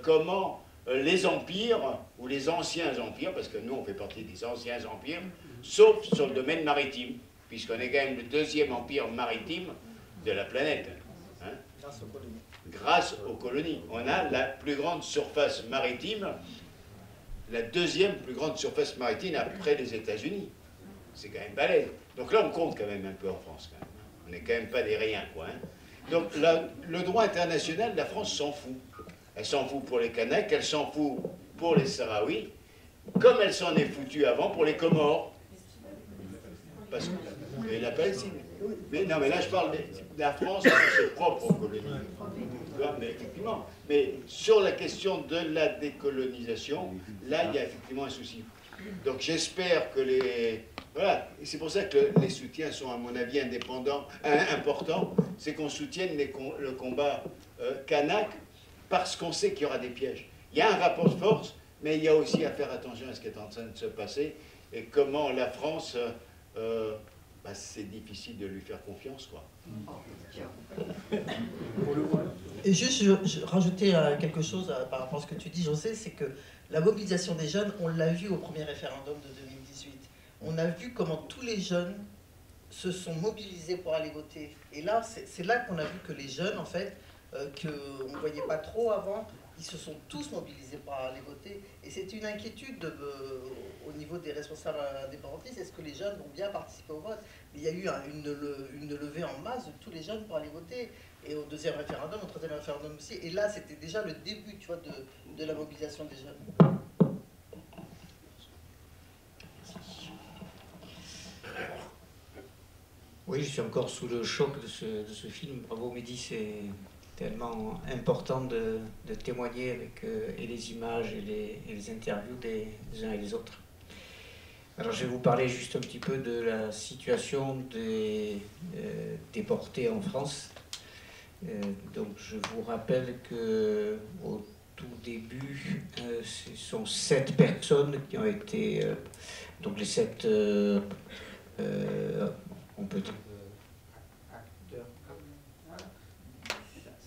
comment les empires, ou les anciens empires, parce que nous on fait partie des anciens empires, sauf sur le domaine maritime, puisqu'on est quand même le deuxième empire maritime de la planète. Hein? Grâce aux colonies. Grâce aux colonies. On a la plus grande surface maritime, la deuxième plus grande surface maritime après les États-Unis. C'est quand même balèze. Donc là, on compte quand même un peu en France. Quand même. On n'est quand même pas des riens, quoi. Hein. Donc le droit international, la France s'en fout. Elle s'en fout pour les Kanaks, elle s'en fout pour les Sahraouis, comme elle s'en est foutue avant pour les Comores. Parce que, et la Palestine. Mais non, mais là, je parle de la France dans ses propres colonies. Mais effectivement, mais sur la question de la décolonisation, là, il y a effectivement un souci. Donc j'espère que les... Voilà, et c'est pour ça que les soutiens sont, à mon avis, importants. C'est qu'on soutienne le combat kanak, parce qu'on sait qu'il y aura des pièges. Il y a un rapport de force, mais il y a aussi à faire attention à ce qui est en train de se passer, et comment la France... c'est difficile de lui faire confiance, quoi. Et juste, je rajoutais quelque chose par rapport à ce que tu dis, José, c'est que la mobilisation des jeunes, on l'a vu au premier référendum de 2018. On a vu comment tous les jeunes se sont mobilisés pour aller voter. Et là, c'est là qu'on a vu que les jeunes, en fait, qu'on ne voyait pas trop avant, ils se sont tous mobilisés pour aller voter. Et c'est une inquiétude au niveau des responsables indépendantistes. Est-ce que les jeunes vont bien participer au vote? Il y a eu une levée en masse de tous les jeunes pour aller voter. Et au deuxième référendum, au troisième référendum aussi. Et là, c'était déjà le début, tu vois, de la mobilisation des jeunes. Oui, je suis encore sous le choc de ce film. Bravo Mehdi, c'est tellement important de témoigner avec et les images et les interviews des uns et des autres. Alors je vais vous parler juste un petit peu de la situation des déportés en France. Donc je vous rappelle que au tout début, ce sont 7 personnes qui ont été... donc les 7... on peut dire... acteurs.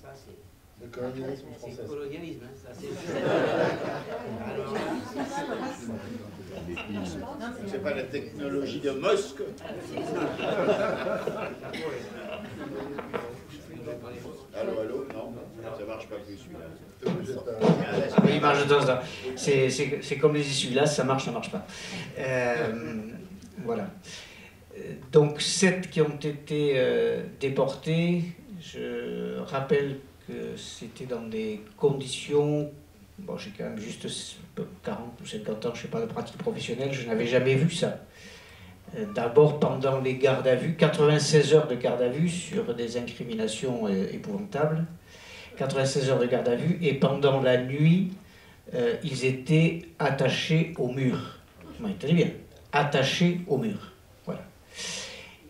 Ça, c'est... Le colonialisme français. C'est le colonialisme, hein, ça c'est... Alors... C'est pas la technologie de Mosque. Allô, non, ça marche pas plus celui-là. Il marche dans ça. C'est comme les essuie-glaces, ça marche pas. Voilà. Donc 7 qui ont été déportés, je rappelle que c'était dans des conditions, bon j'ai quand même juste 40 ou 50 ans, je ne sais pas, de pratique professionnelle, je n'avais jamais vu ça. D'abord pendant les gardes à vue, 96 heures de garde à vue sur des incriminations épouvantables, 96 heures de garde à vue, et pendant la nuit, ils étaient attachés au mur. Vous m'entendez bien? Attachés au mur. Voilà.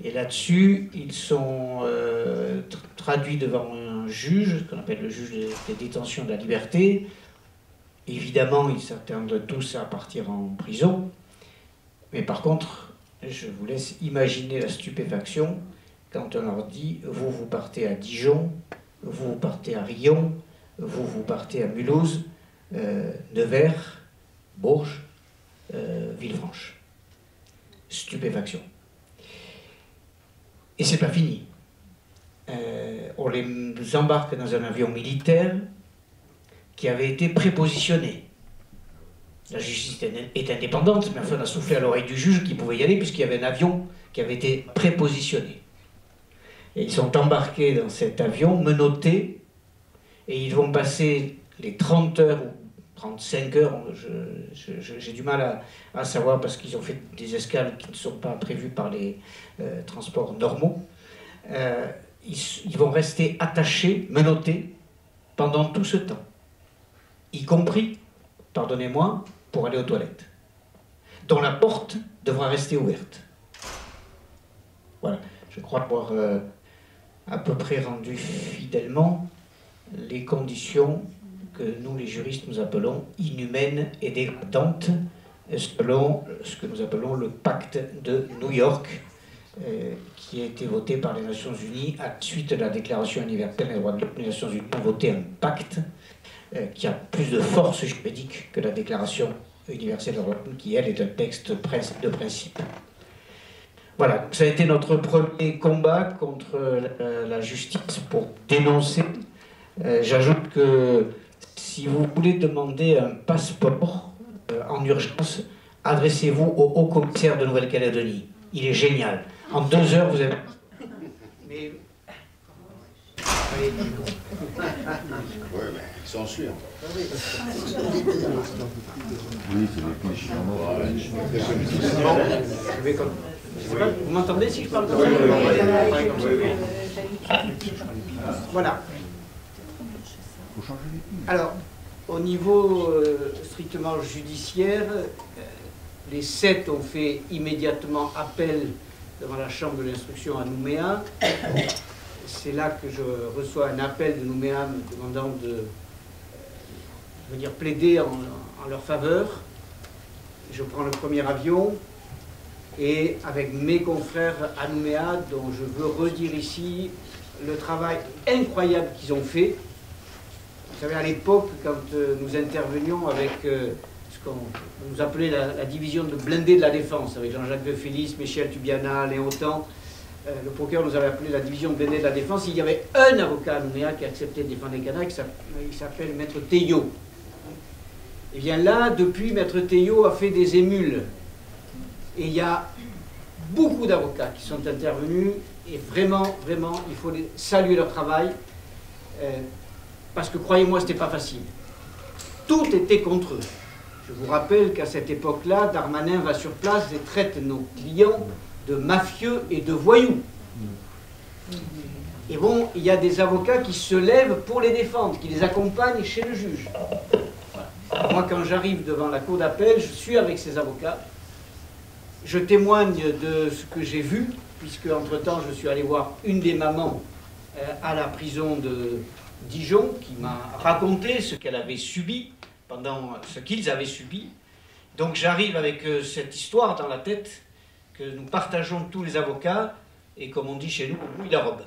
Et là-dessus, ils sont traduits devant un juge, ce qu'on appelle le juge des détentions de la liberté. Évidemment, ils s'attendent tous à partir en prison. Mais par contre, je vous laisse imaginer la stupéfaction quand on leur dit « vous partez à Dijon, vous partez à Riom, vous partez à Mulhouse, Nevers, Bourges, Villefranche ». Stupéfaction. Et c'est pas fini. On les embarque dans un avion militaire qui avait été prépositionné. La justice est indépendante, mais enfin on a soufflé à l'oreille du juge qu'il pouvait y aller puisqu'il y avait un avion qui avait été prépositionné. Et ils sont embarqués dans cet avion, menottés, et ils vont passer les 30 heures ou 35 heures, j'ai du mal à savoir parce qu'ils ont fait des escales qui ne sont pas prévues par les transports normaux. Ils vont rester attachés, menottés, pendant tout ce temps, y compris, pardonnez-moi, pour aller aux toilettes, dont la porte devra rester ouverte. Voilà, je crois avoir à peu près rendu fidèlement les conditions que nous, les juristes, nous appelons inhumaines et dégradantes, selon ce que nous appelons le pacte de New York, qui a été voté par les Nations Unies à la suite de la Déclaration universelle des droits de l'homme. Les Nations Unies ont voté un pacte qui a plus de force juridique que la Déclaration universelle des droits de l'homme, qui, elle, est un texte de principe. Voilà, ça a été notre premier combat contre la justice pour dénoncer. J'ajoute que si vous voulez demander un passeport en urgence, adressez-vous au Haut-Commissaire de Nouvelle-Calédonie. Il est génial. En 2 heures, vous avez... Mais... Oui, mais sans suivre. Oui, c'est des clichés en or. Je vais comme... Je sais pas, vous m'entendez si je parle comme ça? Voilà. Alors, au niveau strictement judiciaire, les 7 ont fait immédiatement appel devant la chambre de l'instruction à Nouméa. C'est là que je reçois un appel de Nouméa me demandant de plaider en leur faveur. Je prends le premier avion et avec mes confrères à Nouméa, dont je veux redire ici le travail incroyable qu'ils ont fait. Vous savez, à l'époque, quand nous intervenions avec ce qu'on nous appelait la division de blindés de la défense, avec Jean-Jacques de Félis, Michel Tubiana, Léon Tan, le procureur nous avait appelé la division de blindés de la défense. Il y avait un avocat à Nouméa qui acceptait de défendre les Kanaks, il s'appelle Maître Théiot. Et bien là, depuis, Maître Théiot a fait des émules. Et il y a beaucoup d'avocats qui sont intervenus, et vraiment, vraiment, il faut saluer leur travail, parce que croyez-moi, ce n'était pas facile. Tout était contre eux. Je vous rappelle qu'à cette époque-là, Darmanin va sur place et traite nos clients de mafieux et de voyous. Et bon, il y a des avocats qui se lèvent pour les défendre, qui les accompagnent chez le juge. Moi, quand j'arrive devant la cour d'appel, je suis avec ces avocats. Je témoigne de ce que j'ai vu, puisque entre-temps, je suis allé voir une des mamans à la prison de Dijon, qui m'a raconté ce qu'elle avait subi, pendant ce qu'ils avaient subi. Donc j'arrive avec cette histoire dans la tête, que nous partageons tous les avocats, et comme on dit chez nous, on mouille la robe.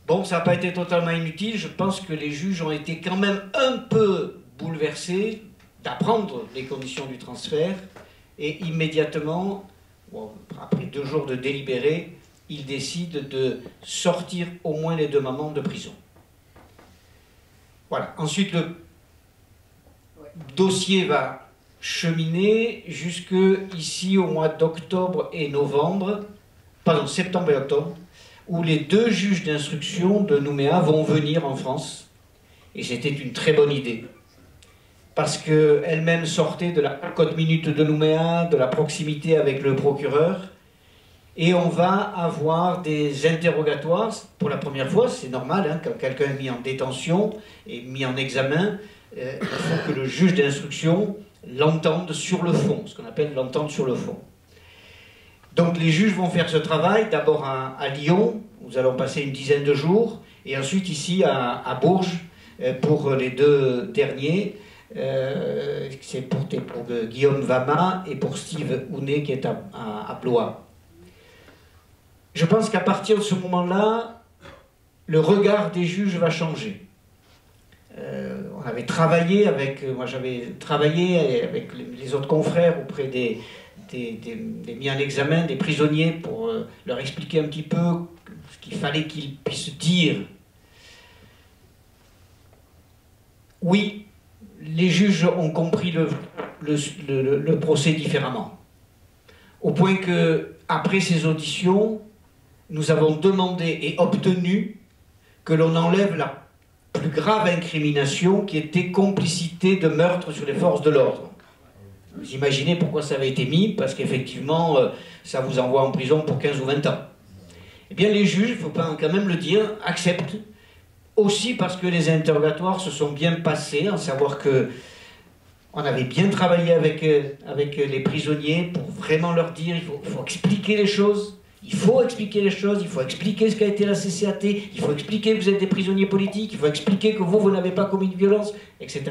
Bon, ça n'a pas été totalement inutile, je pense que les juges ont été quand même un peu bouleversés d'apprendre les conditions du transfert, et immédiatement, bon, après 2 jours de délibéré, ils décident de sortir au moins les 2 mamans de prison. Voilà. Ensuite, le dossier va cheminer jusque ici au mois d'octobre et novembre, pardon, septembre et octobre, où les 2 juges d'instruction de Nouméa vont venir en France. Et c'était une très bonne idée. Parce qu'elle-même sortait de la cote minute de Nouméa, de la proximité avec le procureur, et on va avoir des interrogatoires, pour la première fois, c'est normal, hein, quand quelqu'un est mis en détention et mis en examen, il faut que le juge d'instruction l'entende sur le fond, ce qu'on appelle l'entente sur le fond. Donc les juges vont faire ce travail, d'abord à Lyon, où nous allons passer une dizaine de jours, et ensuite ici à Bourges, pour les 2 derniers, c'est pour Guillaume Vama et pour Steve Hounet qui est à Blois. Je pense qu'à partir de ce moment-là, le regard des juges va changer. On avait travaillé avec, moi j'avais travaillé avec les autres confrères auprès des mis en examen, des prisonniers, pour leur expliquer un petit peu ce qu'il fallait qu'ils puissent dire. Oui, les juges ont compris le procès différemment. Au point que, après ces auditions, nous avons demandé et obtenu que l'on enlève la plus grave incrimination qui était complicité de meurtre sur les forces de l'ordre. Vous imaginez pourquoi ça avait été mis, parce qu'effectivement, ça vous envoie en prison pour 15 ou 20 ans. Eh bien, les juges, il faut quand même le dire, acceptent, aussi parce que les interrogatoires se sont bien passés, à savoir que on avait bien travaillé avec les prisonniers pour vraiment leur dire, il faut expliquer les choses. Il faut expliquer les choses, il faut expliquer ce qu'a été la CCAT, il faut expliquer que vous êtes des prisonniers politiques, il faut expliquer que vous n'avez pas commis de violence, etc.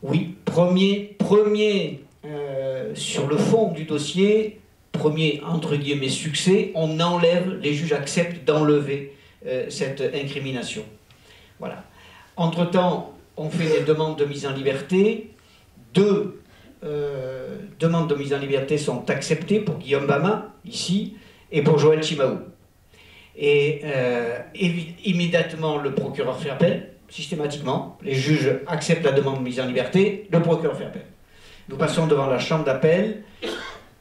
Oui, premier sur le fond du dossier, premier entre guillemets succès, on enlève, les juges acceptent d'enlever cette incrimination. Voilà. Entre-temps, on fait des demandes de mise en liberté, 2 demandes de mise en liberté sont acceptées pour Guillaume Vama, ici, et pour Joël Chimaou. Et immédiatement, le procureur fait appel, systématiquement. Les juges acceptent la demande de mise en liberté, le procureur fait appel. Nous passons devant la chambre d'appel.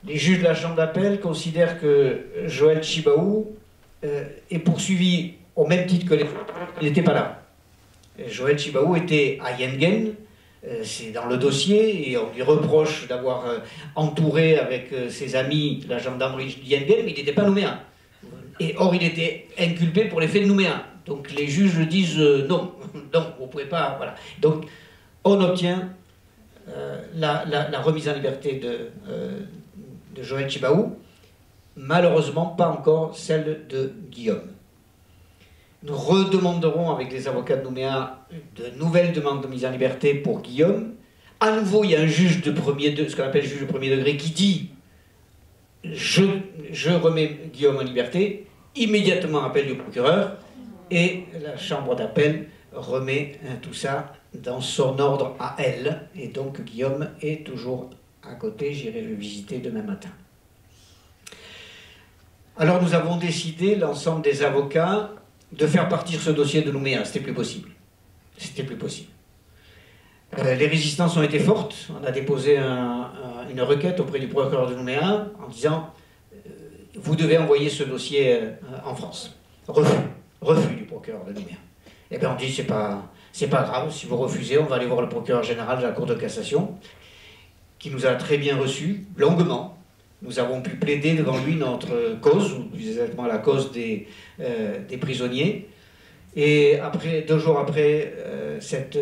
Les juges de la chambre d'appel considèrent que Joël Chimaou est poursuivi au même titre que les autres. Il n'était pas là. Joël Chimaou était à Yengen, c'est dans le dossier, et on lui reproche d'avoir entouré avec ses amis la gendarmerie Dien Bien, mais il n'était pas nouméen. Et or, il était inculpé pour les faits de Nouméa. Donc les juges disent non, donc vous ne pouvez pas. Voilà. Donc on obtient la remise en liberté de Joël Tjibaou, malheureusement pas encore celle de Guillaume. Nous redemanderons avec les avocats de Nouméa de nouvelles demandes de mise en liberté pour Guillaume. À nouveau, il y a un juge de premier degré, ce qu'on appelle juge de premier degré, qui dit je remets Guillaume en liberté, immédiatement appel du procureur, et la chambre d'appel remet tout ça dans son ordre à elle, et donc Guillaume est toujours à côté, j'irai le visiter demain matin. Alors nous avons décidé, l'ensemble des avocats, de faire partir ce dossier de Nouméa. C'était plus possible. C'était plus possible. Les résistances ont été fortes. On a déposé une requête auprès du procureur de Nouméa en disant vous devez envoyer ce dossier en France. Refus du procureur de Nouméa. Et bien on dit c'est pas grave, si vous refusez, on va aller voir le procureur général de la Cour de cassation, qui nous a très bien reçus, longuement. Nous avons pu plaider devant lui notre cause, ou plus exactement la cause des prisonniers. Et après, 2 jours après cette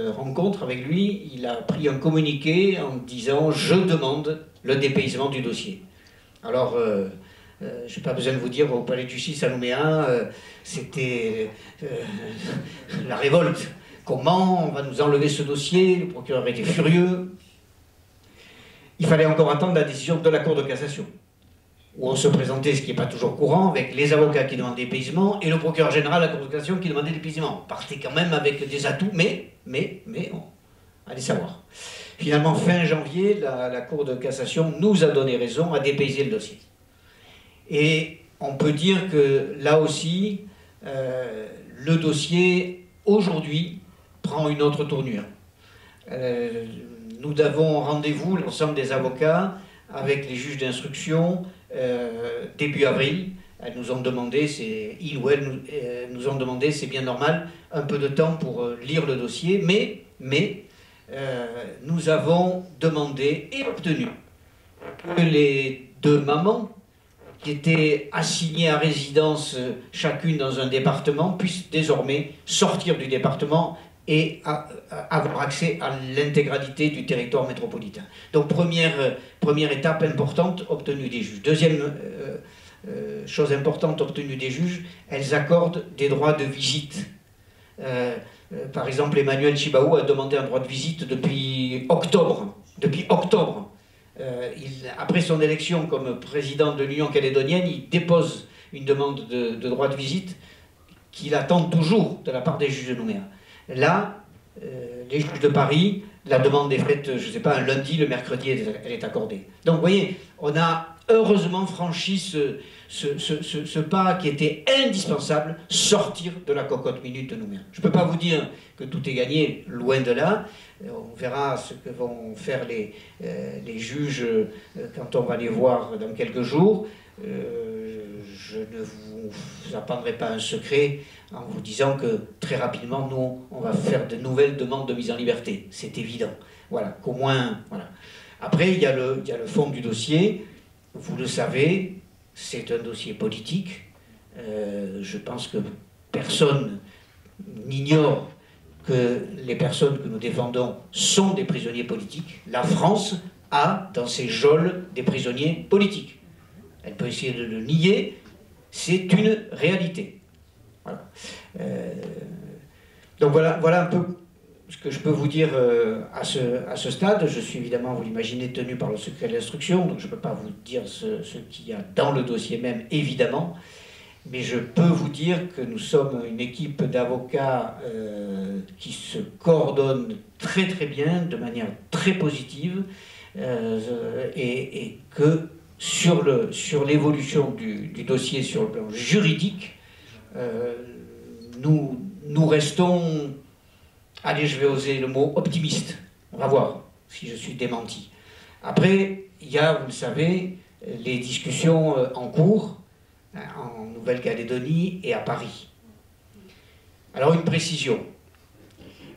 rencontre avec lui, il a pris un communiqué en disant « Je demande le dépaysement du dossier ». Alors, je n'ai pas besoin de vous dire, au palais de justice à Nouméa, c'était la révolte. Comment on va nous enlever ce dossier? Le procureur était furieux. Il fallait encore attendre la décision de la Cour de cassation, où on se présentait, ce qui n'est pas toujours courant, avec les avocats qui demandaient dépaysement et le procureur général de la Cour de cassation qui demandait dépaysement. On partait quand même avec des atouts, mais on allait savoir. Finalement, fin janvier, la Cour de cassation nous a donné raison à dépayser le dossier. Et on peut dire que là aussi, le dossier, aujourd'hui, prend une autre tournure. Nous avons rendez-vous, l'ensemble des avocats, avec les juges d'instruction début avril. Elles nous ont demandé, nous ont demandé, c'est bien normal, un peu de temps pour lire le dossier, mais nous avons demandé et obtenu que les 2 mamans qui étaient assignées à résidence chacune dans un département puissent désormais sortir du département et avoir accès à l'intégralité du territoire métropolitain. Donc première étape importante obtenue des juges. Deuxième chose importante obtenue des juges, elles accordent des droits de visite. Par exemple, Emmanuel Tjibaou a demandé un droit de visite depuis octobre. Après son élection comme président de l'Union calédonienne, il dépose une demande de droit de visite qu'il attend toujours de la part des juges de Nouméa. Là, les juges de Paris, la demande est faite, je ne sais pas, un lundi, le mercredi, elle est accordée. Donc, vous voyez, on a heureusement franchi ce pas qui était indispensable, sortir de la cocotte minute de Nouméa. Je ne peux pas vous dire que tout est gagné, loin de là. On verra ce que vont faire les juges quand on va les voir dans quelques jours. Je ne vous apprendrai pas un secret en vous disant que très rapidement, nous, on va faire de nouvelles demandes de mise en liberté. C'est évident. Voilà, qu'au moins... Voilà. Après, il y a le fond du dossier. Vous le savez, c'est un dossier politique. Je pense que personne n'ignore que les personnes que nous défendons sont des prisonniers politiques. La France a dans ses geôles des prisonniers politiques. Elle peut essayer de le nier, c'est une réalité. Voilà. Donc voilà un peu ce que je peux vous dire à ce stade. Je suis évidemment, vous l'imaginez, tenu par le secret de l'instruction, donc je ne peux pas vous dire ce qu'il y a dans le dossier même, évidemment. Mais je peux vous dire que nous sommes une équipe d'avocats qui se coordonne très très bien, de manière très positive, et que sur l'évolution du dossier sur le plan juridique, nous restons, allez, je vais oser le mot, optimiste. On va voir si je suis démenti. Après, il y a, vous le savez, les discussions en cours, en Nouvelle-Calédonie et à Paris. Alors une précision.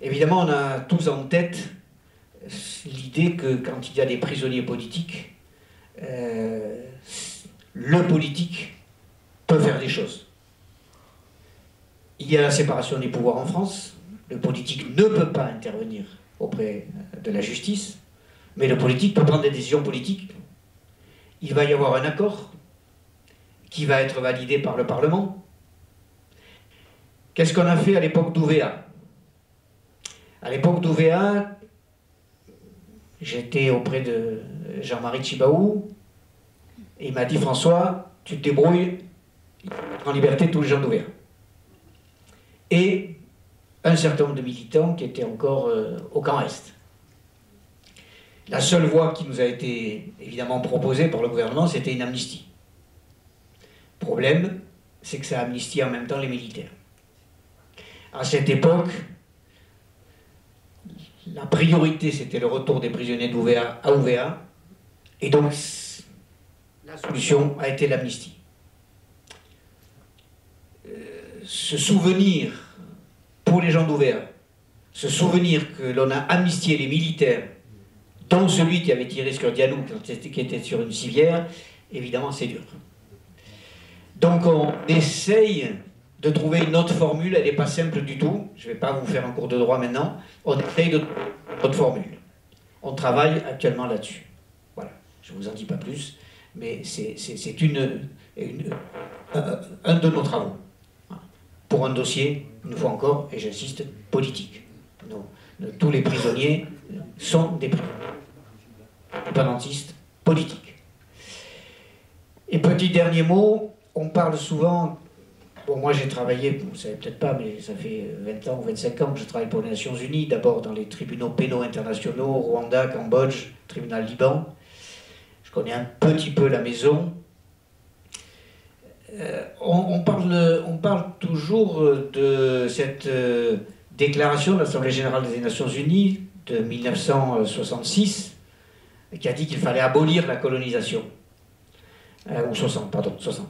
Évidemment, on a tous en tête l'idée que quand il y a des prisonniers politiques, le politique peut faire des choses. Il y a la séparation des pouvoirs en France. Le politique ne peut pas intervenir auprès de la justice, mais le politique peut prendre des décisions politiques. Il va y avoir un accord qui va être validé par le Parlement. Qu'est-ce qu'on a fait à l'époque d'Ouvéa? À l'époque d'Ouvéa, j'étais auprès de Jean-Marie Tjibaou, et il m'a dit, François, tu te débrouilles, en liberté tous les gens d'Ouvéa. Et un certain nombre de militants qui étaient encore au camp Est. La seule voie qui nous a été évidemment proposée par le gouvernement, c'était une amnistie. Le problème, c'est que ça amnistie en même temps les militaires. À cette époque, la priorité, c'était le retour des prisonniers d'Ouvéa à Ouvéa, et donc la solution a été l'amnistie. Ce souvenir, pour les gens d'Ouvéa, ce souvenir que l'on a amnistié les militaires, dont celui qui avait tiré sur Dianou, qui était sur une civière, évidemment c'est dur. Donc on essaye de trouver une autre formule, elle n'est pas simple du tout, je ne vais pas vous faire un cours de droit maintenant, on essaye de trouver une autre formule. On travaille actuellement là-dessus. Voilà, je ne vous en dis pas plus, mais c'est un de nos travaux. Pour un dossier, une fois encore, et j'insiste, politique. Tous les prisonniers sont des prisonniers indépendantistes politiques. Et petit dernier mot, on parle souvent, bon moi j'ai travaillé, vous ne savez peut-être pas, mais ça fait 20 ans ou 25 ans que je travaille pour les Nations Unies, d'abord dans les tribunaux pénaux internationaux, Rwanda, Cambodge, tribunal Liban. Je connais un petit peu la maison. On parle toujours de cette déclaration de l'Assemblée Générale des Nations Unies de 1966 qui a dit qu'il fallait abolir la colonisation. Ou 60, pardon, 60.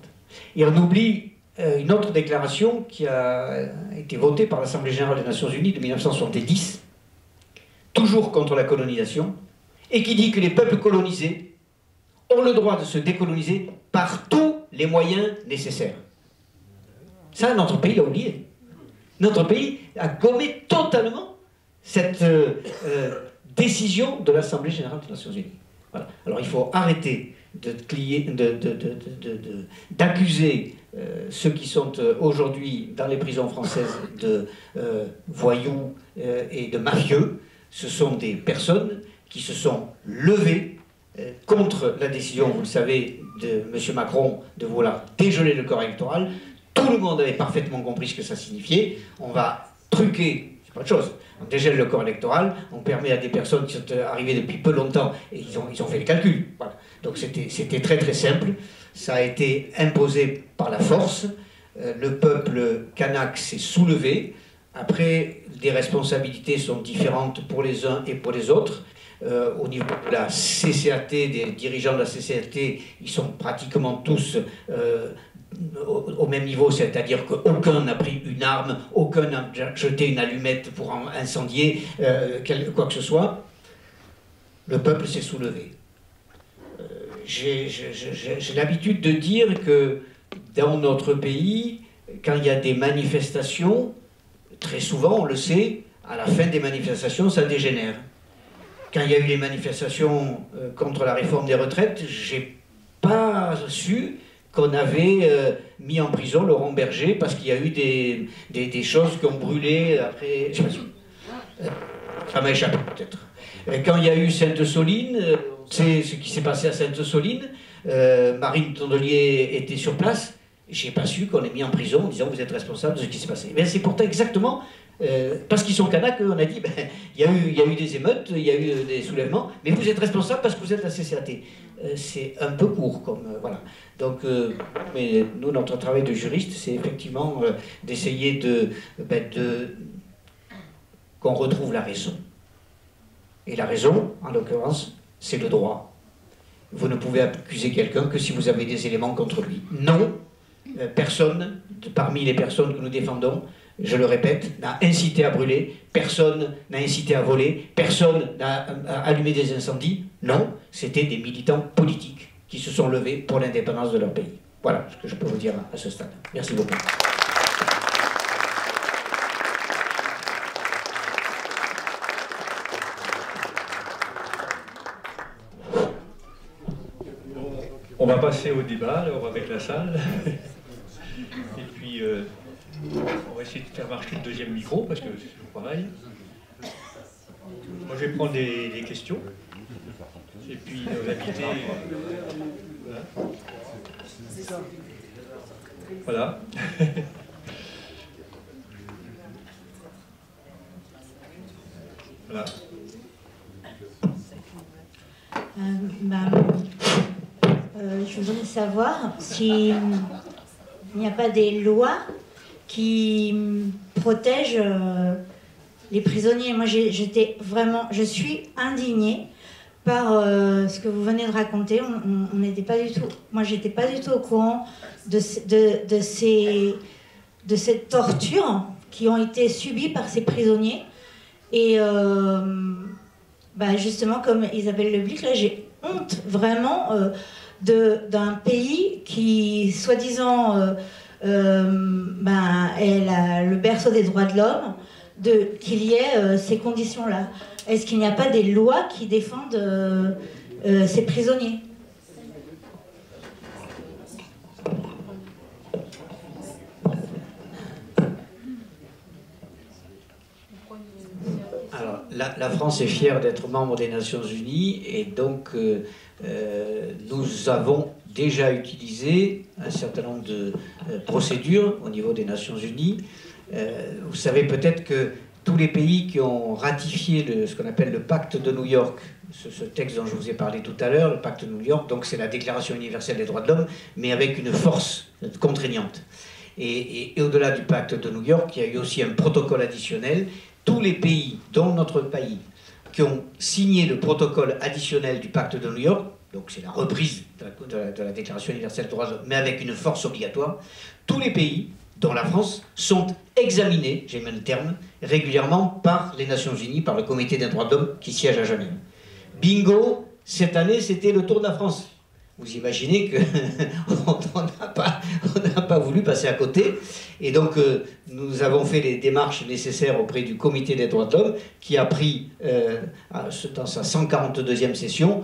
Et on oublie une autre déclaration qui a été votée par l'Assemblée Générale des Nations Unies de 1970, toujours contre la colonisation, et qui dit que les peuples colonisés ont le droit de se décoloniser par tous les moyens nécessaires. Ça, notre pays l'a oublié. Notre pays a gommé totalement cette décision de l'Assemblée Générale des Nations Unies. Voilà. Alors il faut arrêter d'accuser ceux qui sont aujourd'hui dans les prisons françaises de voyous et de mafieux. Ce sont des personnes qui se sont levées contre la décision, vous le savez, de M. Macron de vouloir dégeler le corps électoral. Tout le monde avait parfaitement compris ce que ça signifiait. On va truquer, c'est pas autre chose. On dégèle le corps électoral, on permet à des personnes qui sont arrivées depuis peu longtemps, et ils ont fait les calculs. Voilà. Donc c'était très très simple. Ça a été imposé par la force. Le peuple kanak s'est soulevé. Après, les responsabilités sont différentes pour les uns et pour les autres. Au niveau de la CCAT, des dirigeants de la CCAT, ils sont pratiquement tous au même niveau, c'est-à-dire qu'aucun n'a pris une arme, aucun n'a jeté une allumette pour incendier quoi que ce soit. Le peuple s'est soulevé. J'ai l'habitude de dire que dans notre pays, quand il y a des manifestations, très souvent, on le sait, à la fin des manifestations, ça dégénère. Quand il y a eu les manifestations contre la réforme des retraites, j'ai pas su qu'on avait mis en prison Laurent Berger parce qu'il y a eu des choses qui ont brûlé après. Je sais pas si ça m'a échappé peut-être. Quand il y a eu Sainte-Soline, c'est ce qui s'est passé à Sainte-Soline. Marine Tondelier était sur place. J'ai pas su qu'on ait mis en prison en disant vous êtes responsable de ce qui s'est passé. Mais c'est pourtant exactement parce qu'ils sont Kanaks, on a dit ben, il y a eu des émeutes, il y a eu des soulèvements, mais vous êtes responsable parce que vous êtes la CCAT. C'est un peu court comme voilà. Donc, mais nous notre travail de juriste, c'est effectivement d'essayer qu'on retrouve la raison. Et la raison, en l'occurrence, c'est le droit. Vous ne pouvez accuser quelqu'un que si vous avez des éléments contre lui. Non, personne, parmi les personnes que nous défendons, je le répète, n'a incité à brûler, personne n'a incité à voler, personne n'a allumé des incendies. Non, c'était des militants politiques qui se sont levés pour l'indépendance de leur pays. Voilà ce que je peux vous dire à ce stade. Merci beaucoup. On va passer au débat alors avec la salle. Et puis on va essayer de faire marcher le deuxième micro parce que c'est toujours pareil. Moi je vais prendre des questions. Et puis nos invités. Voilà. Voilà. Je voudrais savoir s'il n'y a pas des lois qui protègent les prisonniers. Moi, je suis indignée par ce que vous venez de raconter. On n'était pas du tout. Moi, j'étais pas du tout au courant de cette torture qui ont été subies par ces prisonniers. Et justement, comme Isabelle Leblic, là, j'ai honte vraiment d'un pays qui, soi-disant, est le berceau des droits de l'homme, qu'il y ait ces conditions-là. Est-ce qu'il n'y a pas des lois qui défendent ces prisonniers ? Alors, la France est fière d'être membre des Nations Unies et donc nous avons déjà utilisé un certain nombre de procédures au niveau des Nations Unies. Vous savez peut-être que tous les pays qui ont ratifié ce qu'on appelle le pacte de New York, ce texte dont je vous ai parlé tout à l'heure, le pacte de New York, donc c'est la Déclaration universelle des droits de l'homme, mais avec une force contraignante. Et au-delà du pacte de New York, il y a eu aussi un protocole additionnel. Tous les pays, dont notre pays, qui ont signé le protocole additionnel du pacte de New York, donc c'est la reprise de la Déclaration universelle des droits de l'homme, mais avec une force obligatoire, tous les pays, dont la France, sont examinés, j'ai mis le terme, régulièrement par les Nations Unies, par le Comité des droits de l'homme qui siège à Genève. Bingo, cette année, c'était le tour de la France. Vous imaginez qu'on n'a pas voulu passer à côté. Et donc, nous avons fait les démarches nécessaires auprès du Comité des droits de l'homme, qui a pris, dans sa 142e session,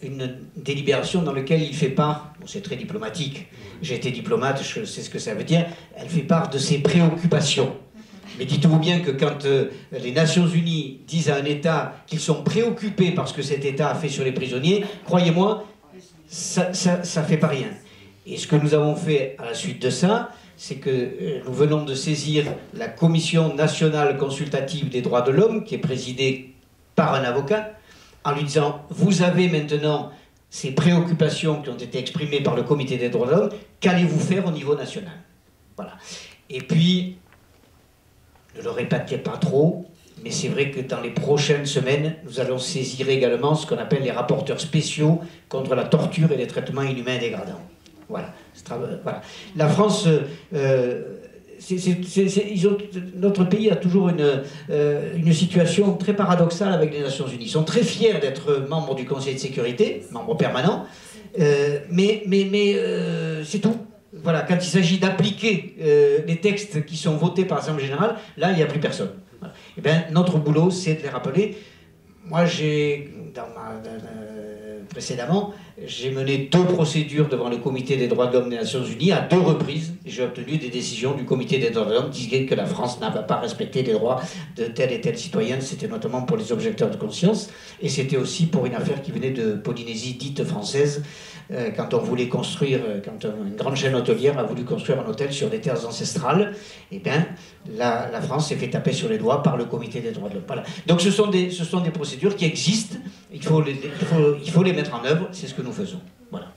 une délibération dans laquelle il fait part, bon, c'est très diplomatique, j'ai été diplomate, je sais ce que ça veut dire, elle fait part de ses préoccupations. Mais dites-vous bien que quand les Nations Unies disent à un État qu'ils sont préoccupés par ce que cet État a fait sur les prisonniers, croyez-moi, ça fait pas rien. Et ce que nous avons fait à la suite de ça, c'est que nous venons de saisir la Commission nationale consultative des droits de l'homme, qui est présidée par un avocat, en lui disant « Vous avez maintenant ces préoccupations qui ont été exprimées par le Comité des droits de l'homme, qu'allez-vous faire au niveau national ?» Voilà. Et puis, ne le répétez pas trop, mais c'est vrai que dans les prochaines semaines, nous allons saisir également ce qu'on appelle les rapporteurs spéciaux contre la torture et les traitements inhumains et dégradants. Voilà. Voilà. La France... notre pays a toujours une situation très paradoxale avec les Nations Unies. Ils sont très fiers d'être membres du Conseil de sécurité, membres permanents, mais c'est tout. Voilà, quand il s'agit d'appliquer les textes qui sont votés par l'Assemblée générale, là, il n'y a plus personne. Voilà. Et bien, notre boulot, c'est de les rappeler. Moi, précédemment, j'ai mené 2 procédures devant le Comité des droits de l'homme des Nations Unies à 2 reprises. J'ai obtenu des décisions du Comité des droits de l'homme qui disaient que la France n'avait pas respecté les droits de tel et tel citoyen. C'était notamment pour les objecteurs de conscience. Et c'était aussi pour une affaire qui venait de Polynésie dite française, quand on voulait construire, quand une grande chaîne hôtelière a voulu construire un hôtel sur des terres ancestrales, eh bien, la France s'est fait taper sur les doigts par le Comité des droits de l'homme. Voilà. Donc ce sont des procédures qui existent, il faut les mettre en œuvre, c'est ce que nous faisons. Voilà.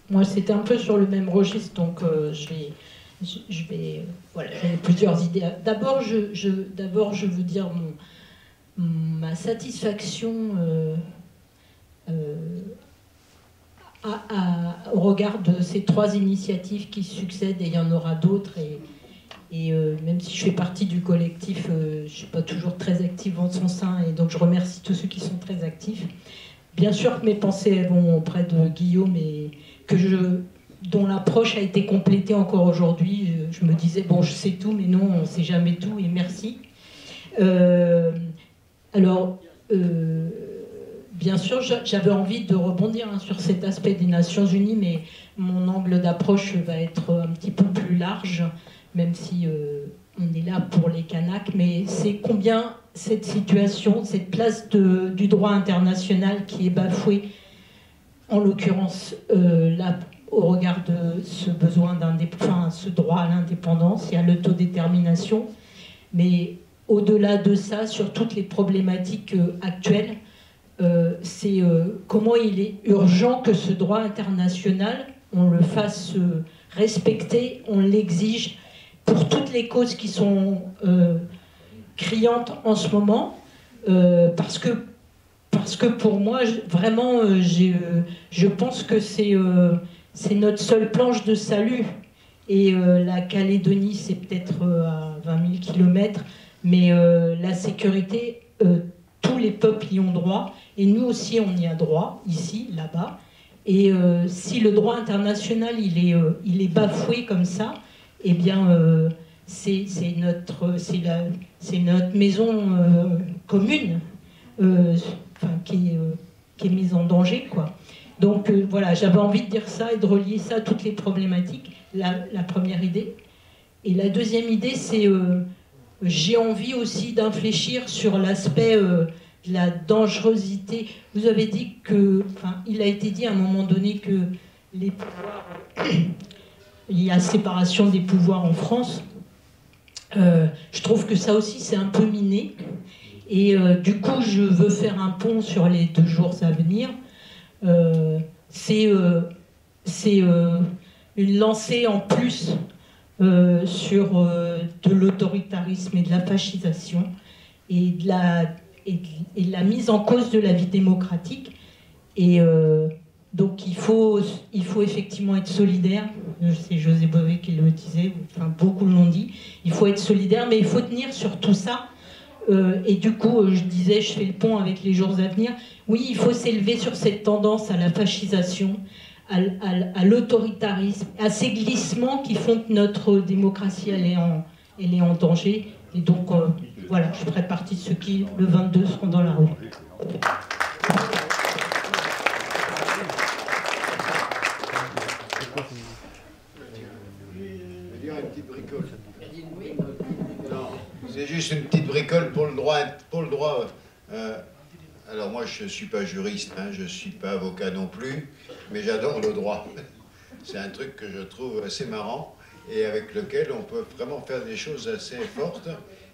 Moi, c'était un peu sur le même registre, donc voilà, j'ai plusieurs idées. D'abord, je veux dire ma satisfaction au regard de ces 3 initiatives qui succèdent, et il y en aura d'autres, et même si je fais partie du collectif, je ne suis pas toujours très active en son sein, et donc je remercie tous ceux qui sont très actifs. Bien sûr que mes pensées vont auprès de Guillaume, et dont l'approche a été complétée encore aujourd'hui. Je me disais, bon, je sais tout, mais non, on ne sait jamais tout, et merci. Bien sûr, j'avais envie de rebondir sur cet aspect des Nations Unies, mais mon angle d'approche va être un petit peu plus large, même si on est là pour les Kanaks, mais c'est combien cette situation, cette place du droit international qui est bafouée, en l'occurrence, là, au regard de ce besoin ce droit à l'indépendance et à l'autodétermination, mais au-delà de ça, sur toutes les problématiques actuelles, c'est comment il est urgent que ce droit international, on le fasse respecter, on l'exige pour toutes les causes qui sont criantes en ce moment, parce que pour moi, vraiment, je pense que c'est notre seule planche de salut. Et la Calédonie, c'est peut-être à 20 000 kilomètres, mais la sécurité, tous les peuples y ont droit, et nous aussi on y a droit, ici, là-bas. Et si le droit international il est bafoué comme ça, eh bien c'est notre maison commune qui est mise en danger, quoi. Donc voilà, j'avais envie de dire ça et de relier ça à toutes les problématiques, la première idée. Et la deuxième idée, c'est j'ai envie aussi d'infléchir sur l'aspect de la dangerosité. Vous avez dit il a été dit à un moment donné que les pouvoirs, il y a séparation des pouvoirs en France. Je trouve que ça aussi c'est un peu miné. Et du coup, je veux faire un pont sur les 2 jours à venir. C'est une lancée en plus sur de l'autoritarisme et de la fascisation et de la mise en cause de la vie démocratique. Et donc il faut effectivement être solidaire. C'est José Bové qui le disait, enfin beaucoup l'ont dit. Il faut être solidaire, mais il faut tenir sur tout ça. Et du coup, je disais, je fais le pont avec les jours à venir. Oui, il faut s'élever sur cette tendance à la fascisation, à l'autoritarisme, à ces glissements qui font que notre démocratie elle est en danger. Et donc voilà, je ferai partie de ceux qui le 22 seront dans la rue. C'est juste une petite bricole pour le droit. Alors moi, je ne suis pas juriste, hein, je ne suis pas avocat non plus, mais j'adore le droit. C'est un truc que je trouve assez marrant et avec lequel on peut vraiment faire des choses assez fortes.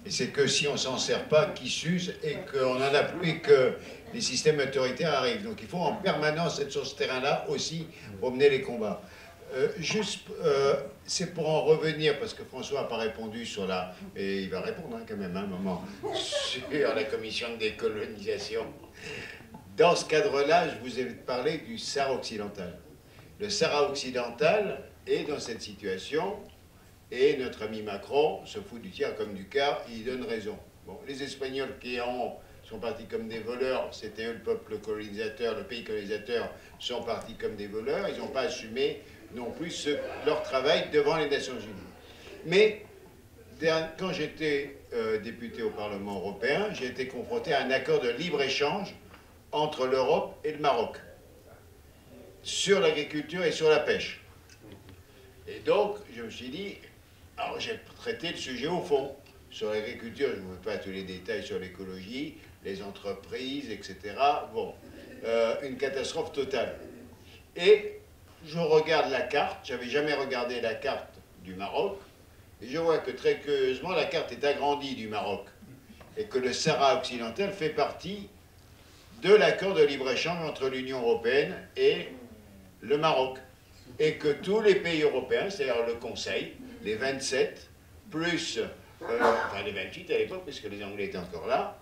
Et c'est que si on ne s'en sert pas, qui s'use et qu'on n'en a plus et que les systèmes autoritaires arrivent. Donc il faut en permanence être sur ce terrain-là aussi pour mener les combats. C'est pour en revenir, parce que François n'a pas répondu sur la... Et il va répondre hein, quand même un moment, sur la commission de décolonisation. Dans ce cadre-là, je vous ai parlé du Sahara occidental. Le Sahara occidental est dans cette situation, et notre ami Macron se fout du tiers comme du quart, il donne raison. Bon, les Espagnols qui sont partis comme des voleurs, c'était eux le peuple colonisateur, le pays colonisateur, sont partis comme des voleurs, ils n'ont pas assumé non plus leur travail devant les Nations Unies. Mais quand j'étais député au Parlement européen, j'ai été confronté à un accord de libre-échange entre l'Europe et le Maroc sur l'agriculture et sur la pêche. Et donc, je me suis dit, alors j'ai traité le sujet au fond. Sur l'agriculture, je ne vous fais pas tous les détails sur l'écologie, les entreprises, etc. Bon, une catastrophe totale. Et je regarde la carte, j'avais jamais regardé la carte du Maroc, et je vois que très curieusement, la carte est agrandie du Maroc, et que le Sahara occidental fait partie de l'accord de libre-échange entre l'Union européenne et le Maroc. Et que tous les pays européens, c'est-à-dire le Conseil, les 27, plus, enfin les 28 à l'époque, puisque les Anglais étaient encore là,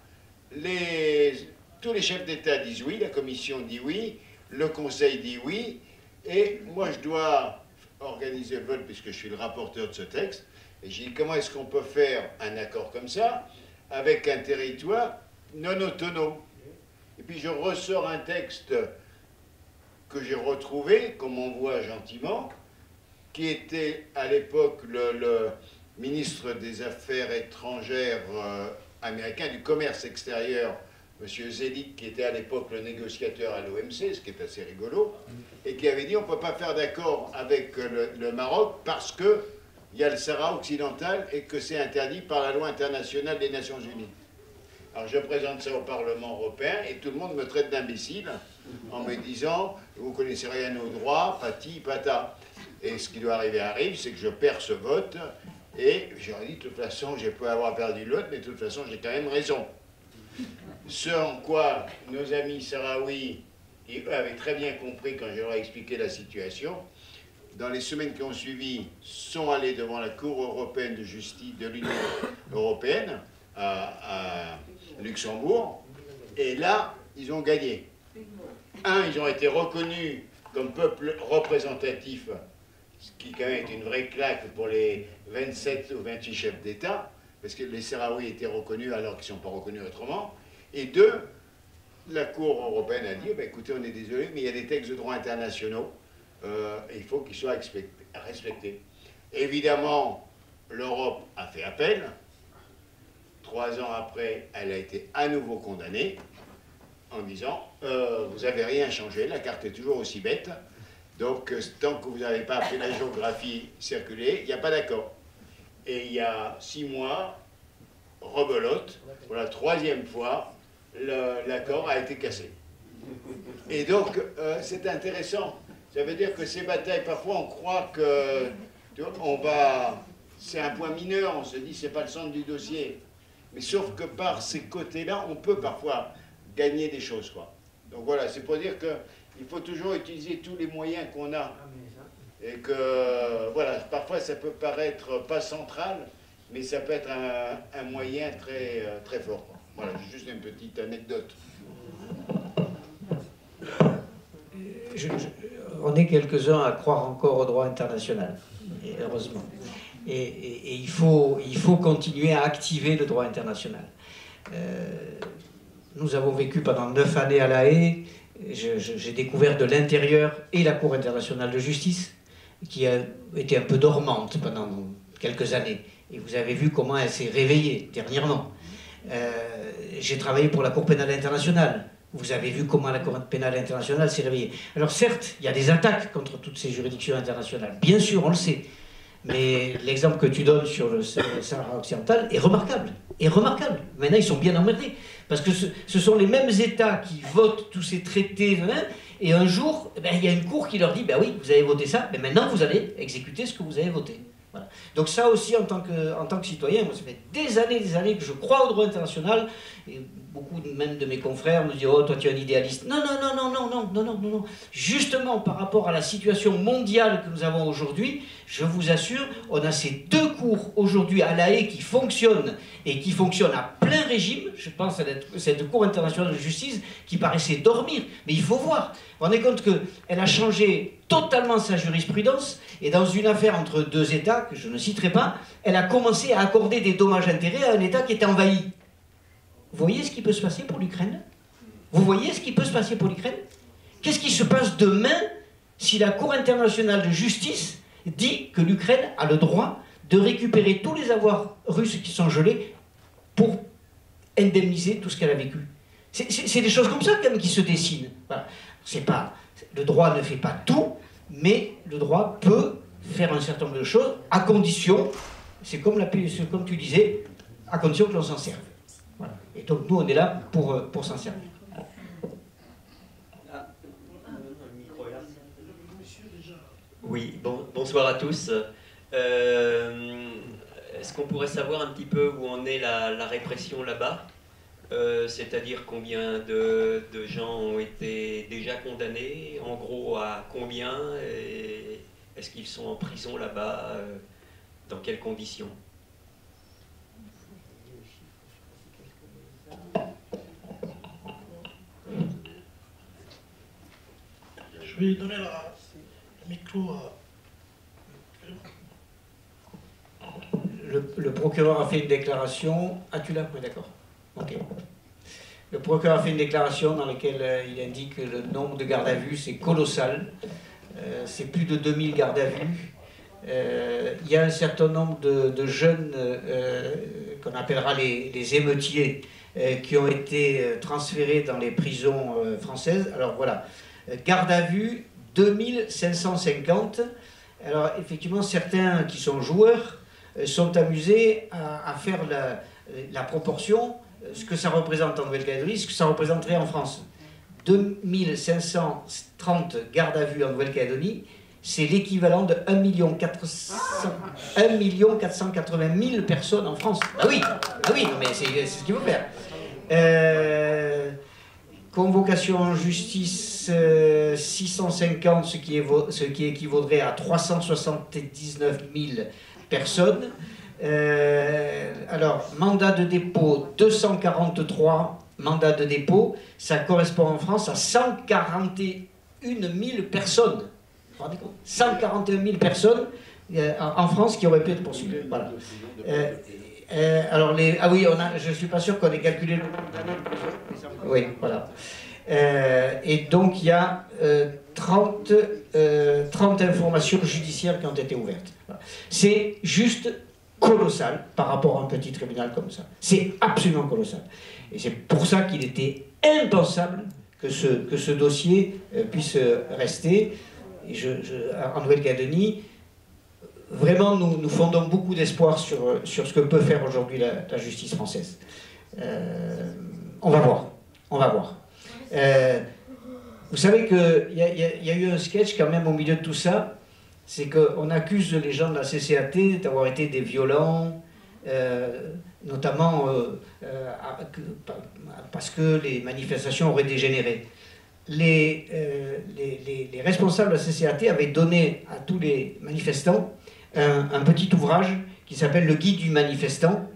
tous les chefs d'État disent oui, la Commission dit oui, le Conseil dit oui, et moi je dois organiser le vote puisque je suis le rapporteur de ce texte, et j'ai dit comment est-ce qu'on peut faire un accord comme ça avec un territoire non autonome. Et puis je ressors un texte que j'ai retrouvé, qu'on m'envoie gentiment, qui était à l'époque le ministre des Affaires étrangères américain, du commerce extérieur, M. Zelik, qui était à l'époque le négociateur à l'OMC, ce qui est assez rigolo, et qui avait dit on ne peut pas faire d'accord avec le Maroc parce qu'il y a le Sahara occidental et que c'est interdit par la loi internationale des Nations Unies. Alors je présente ça au Parlement européen et tout le monde me traite d'imbécile en me disant vous ne connaissez rien aux droits, pati, pata. Et ce qui doit arriver arrive, c'est que je perds ce vote et j'aurais dit de toute façon, je peux avoir perdu l'autre, mais de toute façon j'ai quand même raison. Ce en quoi nos amis sahraouis, eux avaient très bien compris quand je leur ai expliqué la situation, dans les semaines qui ont suivi, sont allés devant la Cour européenne de justice de l'Union européenne à Luxembourg, et là, ils ont gagné. Ils ont été reconnus comme peuple représentatif, ce qui quand même est une vraie claque pour les 27 ou 28 chefs d'État, parce que les Sahraouis étaient reconnus alors qu'ils ne sont pas reconnus autrement. Et deux, la Cour européenne a dit, écoutez, on est désolé, mais il y a des textes de droit internationaux, il faut qu'ils soient respectés. Évidemment, l'Europe a fait appel. 3 ans après, elle a été à nouveau condamnée en disant, vous n'avez rien changé, la carte est toujours aussi bête, donc tant que vous n'avez pas fait la géographie circulée, il n'y a pas d'accord. Et il y a 6 mois, rebelote, pour la 3e fois, l'accord a été cassé. Et donc, c'est intéressant. Ça veut dire que ces batailles, parfois, on croit que c'est un point mineur, on se dit c'est pas le centre du dossier. Mais sauf que par ces côtés-là, on peut parfois gagner des choses, quoi. Donc voilà, c'est pour dire qu'il faut toujours utiliser tous les moyens qu'on a. Et que, voilà, parfois ça peut paraître pas central, mais ça peut être un moyen très, très fort, quoi. Voilà, juste une petite anecdote. On est quelques-uns à croire encore au droit international, et heureusement. Et il faut continuer à activer le droit international. Nous avons vécu pendant 9 années à La Haye. J'ai découvert de l'intérieur et la Cour internationale de justice, qui a été un peu dormante pendant quelques années. Et vous avez vu comment elle s'est réveillée dernièrement. J'ai travaillé pour la Cour pénale internationale. Vous avez vu comment la Cour pénale internationale s'est réveillée. Alors certes, il y a des attaques contre toutes ces juridictions internationales. Bien sûr, on le sait. Mais l'exemple que tu donnes sur le Sahara occidental est remarquable. Maintenant, ils sont bien emmerdés. Parce que ce sont les mêmes États qui votent tous ces traités. Et un jour, il y a une cour qui leur dit, oui, vous avez voté ça, mais maintenant vous allez exécuter ce que vous avez voté. Voilà. Donc ça aussi, en tant que citoyen, moi, ça fait des années que je crois au droit international, et beaucoup même de mes confrères me disent « Oh, toi tu es un idéaliste ». Non. Justement, par rapport à la situation mondiale que nous avons aujourd'hui, je vous assure, on a ces 2 cours aujourd'hui à La Haye qui fonctionnent, et qui fonctionnent à plein régime. Je pense à cette Cour internationale de justice qui paraissait dormir, mais il faut voir. Vous vous rendez compte qu'elle a changé totalement sa jurisprudence, et dans une affaire entre 2 États, que je ne citerai pas, elle a commencé à accorder des dommages-intérêts à un État qui était envahi. Vous voyez ce qui peut se passer pour l'Ukraine? Vous voyez ce qui peut se passer pour l'Ukraine? Qu'est-ce qui se passe demain si la Cour internationale de justice dit que l'Ukraine a le droit de récupérer tous les avoirs russes qui sont gelés pour indemniser tout ce qu'elle a vécu? C'est des choses comme ça quand même qui se dessinent. Voilà. Le droit ne fait pas tout, mais le droit peut faire un certain nombre de choses à condition, c'est comme tu disais, à condition que l'on s'en serve. Voilà. Et donc nous on est là pour s'en servir. Oui, bonsoir à tous. Est-ce qu'on pourrait savoir un petit peu où en est la répression là-bas? C'est-à-dire combien de gens ont été déjà condamnés, en gros à combien, et est-ce qu'ils sont en prison là-bas, dans quelles conditions? Je vais donner le micro à... Le procureur a fait une déclaration. Ah, tu l'as pris, d'accord. Ok. Le procureur a fait une déclaration dans laquelle il indique que le nombre de gardes à vue, c'est colossal. C'est plus de 2000 gardes à vue. Il y a un certain nombre de jeunes qu'on appellera les émeutiers qui ont été transférés dans les prisons françaises. Alors voilà, garde à vue 2550. Alors effectivement, certains qui sont joueurs sont amusés à faire la proportion, ce que ça représente en Nouvelle-Calédonie, ce que ça représenterait en France. 2530 gardes à vue en Nouvelle-Calédonie, c'est l'équivalent de 1 480 000 personnes en France. Ah oui, non, mais c'est ce qu'il faut faire. Convocation en justice 650, ce qui équivaudrait à 379 000 personnes. Alors, mandat de dépôt 243 mandats de dépôt, ça correspond en France à 141 000 personnes. 141 000 personnes en France qui auraient pu être poursuivies. Voilà. Alors ah oui, je ne suis pas sûr qu'on ait calculé le nombre d'années. Oui, voilà. Et donc il y a 30 informations judiciaires qui ont été ouvertes. Voilà. C'est juste colossal par rapport à un petit tribunal comme ça. C'est absolument colossal. Et c'est pour ça qu'il était impensable que ce dossier puisse rester. Et en Nouvelle-Calédonie, vraiment, nous fondons beaucoup d'espoir sur ce que peut faire aujourd'hui la justice française. On va voir. Vous savez qu'il y a eu un sketch quand même au milieu de tout ça, c'est qu'on accuse les gens de la CCAT d'avoir été des violents, notamment parce que les manifestations auraient dégénéré. Les responsables de la CCAT avaient donné à tous les manifestants un petit ouvrage qui s'appelle le Guide du manifestant.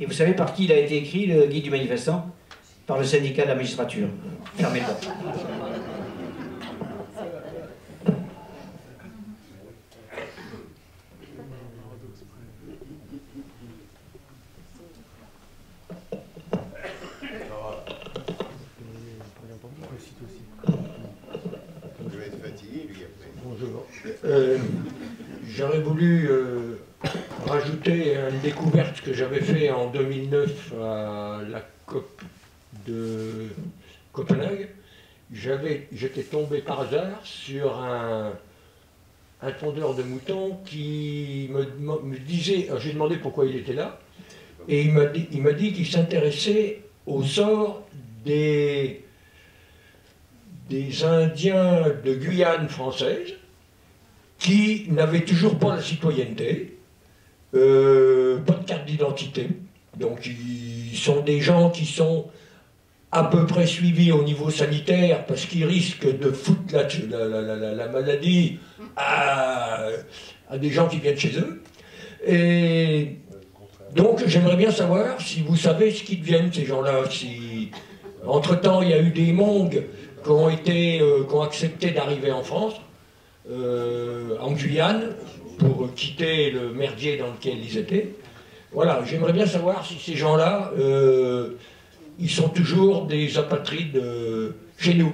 Et vous savez par qui il a été écrit, le Guide du manifestant? Par le syndicat de la magistrature. Fermez le bas. Bonjour. J'aurais voulu rajouter une découverte que j'avais faite en 2009 à la COP de Copenhague. J'étais tombé par hasard sur un tondeur de moutons qui me disait, j'ai demandé pourquoi il était là, et il m'a dit qu'il s'intéressait au sort des Indiens de Guyane française qui n'avaient toujours pas la citoyenneté, pas de carte d'identité. Donc ils sont des gens qui sont à peu près suivis au niveau sanitaire parce qu'ils risquent de foutre la maladie à des gens qui viennent chez eux. Et donc j'aimerais bien savoir si vous savez ce qu'ils deviennent ces gens-là. Si entre-temps il y a eu des Hmongs qui ont accepté d'arriver en France, en Guyane, pour quitter le merdier dans lequel ils étaient. Voilà, j'aimerais bien savoir si ces gens-là, ils sont toujours des apatrides chez nous.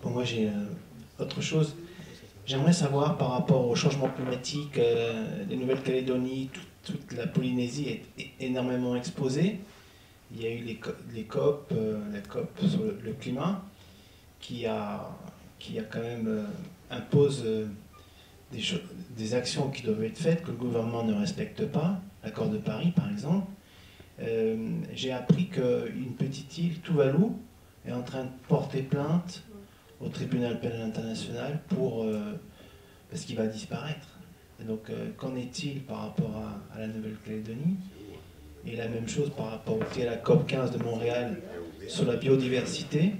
Bon, moi j'ai autre chose. J'aimerais savoir par rapport au changement climatique, les Nouvelle-Calédonie, toute la Polynésie est énormément exposée. Il y a eu les COP, la COP sur le climat, qui a quand même impose des actions qui doivent être faites, que le gouvernement ne respecte pas, l'accord de Paris par exemple. J'ai appris qu'une petite île, Tuvalu, est en train de porter plainte au tribunal pénal international parce qu'il va disparaître. Et donc qu'en est-il par rapport à la Nouvelle-Calédonie? Et la même chose par rapport à la COP 15 de Montréal sur la biodiversité.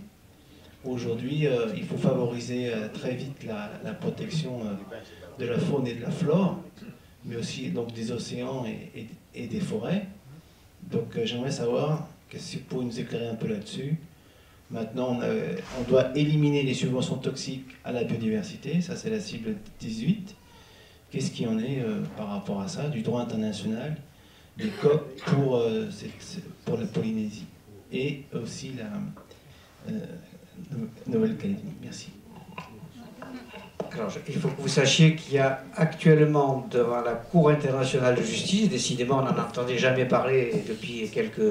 Aujourd'hui, il faut favoriser très vite la protection de la faune et de la flore, mais aussi donc, des océans et des forêts. Donc j'aimerais savoir, si vous pouvez nous éclairer un peu là-dessus, Maintenant, on doit éliminer les subventions toxiques à la biodiversité, ça c'est la cible 18. Qu'est-ce qui en est par rapport à ça, du droit international, des COP pour la Polynésie et aussi la Nouvelle-Calédonie. Merci. Alors, il faut que vous sachiez qu'il y a actuellement devant la Cour internationale de justice, décidément on n'en entendait jamais parler depuis quelques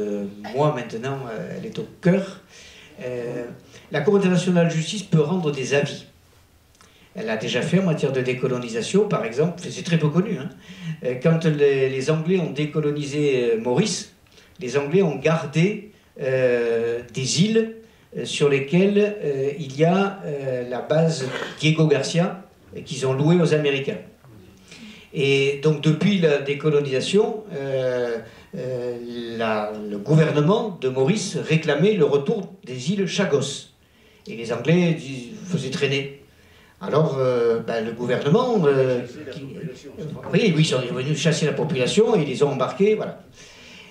mois maintenant, elle est au cœur, la Cour internationale de justice peut rendre des avis. Elle l'a déjà fait en matière de décolonisation, par exemple, c'est très peu connu. Hein. Quand les Anglais ont décolonisé Maurice, les Anglais ont gardé des îles sur lesquelles il y a la base Diego Garcia qu'ils ont louée aux Américains. Et donc depuis la décolonisation, le gouvernement de Maurice réclamait le retour des îles Chagos. Et les Anglais faisaient traîner. Alors le gouvernement... oui, ils sont venus chasser la population et ils les ont embarqués, voilà.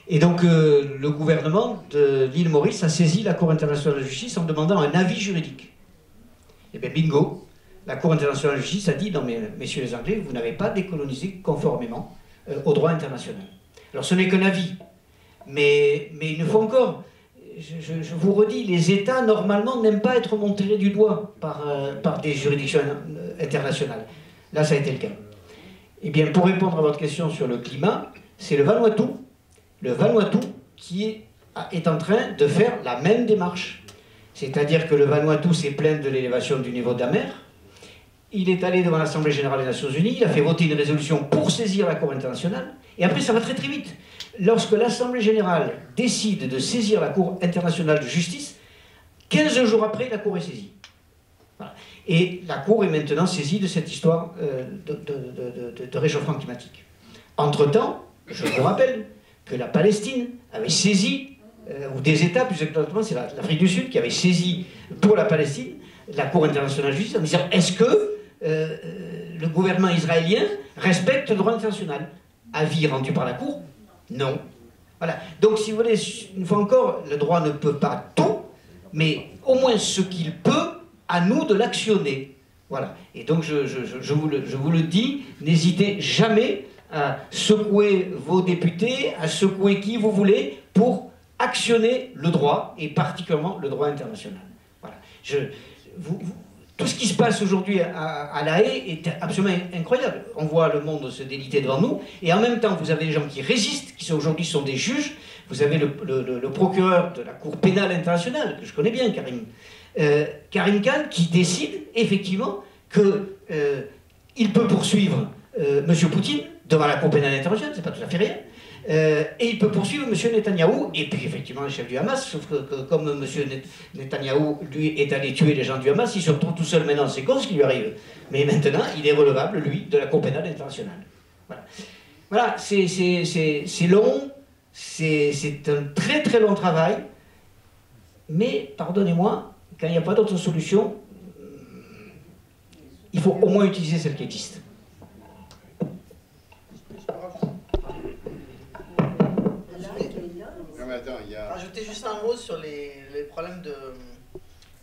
Et donc le gouvernement de l'île Maurice a saisi la Cour internationale de justice en demandant un avis juridique. Et bien bingo, la Cour internationale de justice a dit, non mais messieurs les Anglais, vous n'avez pas décolonisé conformément au droit international. Alors ce n'est qu'un avis, mais une fois encore, je vous redis, les États normalement n'aiment pas être montrés du doigt par des juridictions internationales. Là ça a été le cas. Et bien pour répondre à votre question sur le climat, c'est le Vanuatu qui est en train de faire la même démarche. C'est-à-dire que le Vanuatu s'est plaint de l'élévation du niveau de la mer. Il est allé devant l'Assemblée générale des Nations Unies, il a fait voter une résolution pour saisir la Cour internationale. Et après, ça va très très vite. Lorsque l'Assemblée générale décide de saisir la Cour internationale de justice, 15 jours après, la Cour est saisie. Voilà. Et la Cour est maintenant saisie de cette histoire de réchauffement climatique. Entre-temps, je vous rappelle que la Palestine avait saisi, ou des États plus exactement, c'est l'Afrique du Sud qui avait saisi pour la Palestine la Cour internationale de justice en disant est-ce que le gouvernement israélien respecte le droit international? Avis rendu par la Cour? Non. Voilà. Donc si vous voulez, une fois encore, le droit ne peut pas tout, mais au moins ce qu'il peut, à nous de l'actionner. Voilà. Et donc je vous le dis, n'hésitez jamais à secouer vos députés, à secouer qui vous voulez pour actionner le droit, et particulièrement le droit international. Voilà. Tout ce qui se passe aujourd'hui à La Haye est absolument incroyable. On voit le monde se déliter devant nous, et en même temps, vous avez des gens qui résistent, qui aujourd'hui sont des juges. Vous avez le procureur de la Cour pénale internationale, que je connais bien, Karim Khan, qui décide effectivement qu'il peut poursuivre M. Poutine devant la Cour pénale internationale, c'est pas tout à fait rien. Et il peut poursuivre M. Netanyahou, et puis effectivement le chef du Hamas, sauf que comme M. Netanyahou, lui, est allé tuer les gens du Hamas, il se retrouve tout seul maintenant, c'est con ce qui lui arrive. Mais maintenant, il est relevable, lui, de la Cour pénale internationale. Voilà, voilà, c'est long, c'est un très très long travail, mais, pardonnez-moi, quand il n'y a pas d'autre solution, il faut au moins utiliser celle qui existe. Rajouter juste un mot sur les problèmes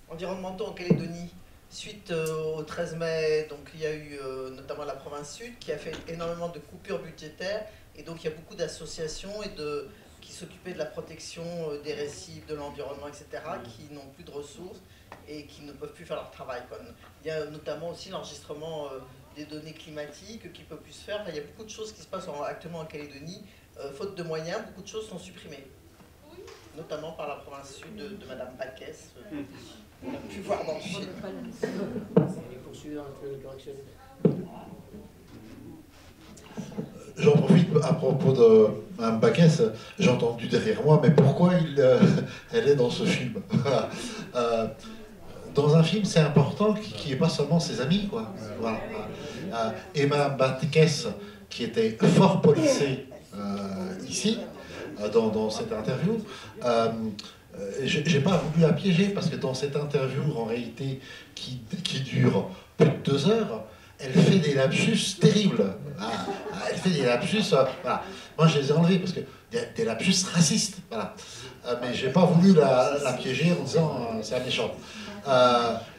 environnementaux en Calédonie. Suite au 13 mai, donc il y a eu notamment la province sud qui a fait énormément de coupures budgétaires, et donc il y a beaucoup d'associations qui s'occupaient de la protection des récifs, de l'environnement, etc., qui n'ont plus de ressources et qui ne peuvent plus faire leur travail. Il y a notamment aussi l'enregistrement des données climatiques qui ne peut plus se faire. Il y a beaucoup de choses qui se passent actuellement en Calédonie. Faute de moyens, beaucoup de choses sont supprimées. Notamment par la province sud de Madame Paquès. On a pu voir dans le film. J'en profite à propos de Mme Paquès, j'ai entendu derrière moi, mais pourquoi elle est dans ce film? Dans un film, c'est important qu'il n'y ait pas seulement ses amis, quoi. Voilà. Et Mme Paquès, qui était fort policée ici, dans cette interview, j'ai pas voulu la piéger, parce que dans cette interview, en réalité, qui dure plus de 2 heures, elle fait des lapsus terribles. Voilà. Elle fait des lapsus, voilà. Moi je les ai enlevés parce que des lapsus racistes, voilà. Mais j'ai pas voulu la piéger en disant c'est un méchant.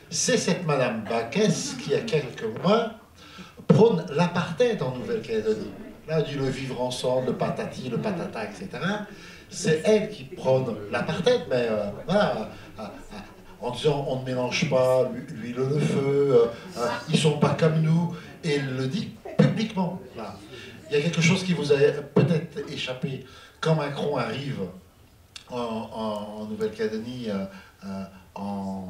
C'est cette Madame Backès qui, il y a quelques mois, prône l'apartheid en Nouvelle-Calédonie. Là, dit le vivre ensemble, le patati, le patata, etc. C'est elle qui prône l'apartheid, mais voilà, en disant on ne mélange pas l'huile et le feu, ils sont pas comme nous, et elle le dit publiquement. Voilà. Il y a quelque chose qui vous a peut-être échappé. Quand Macron arrive en Nouvelle-Calédonie en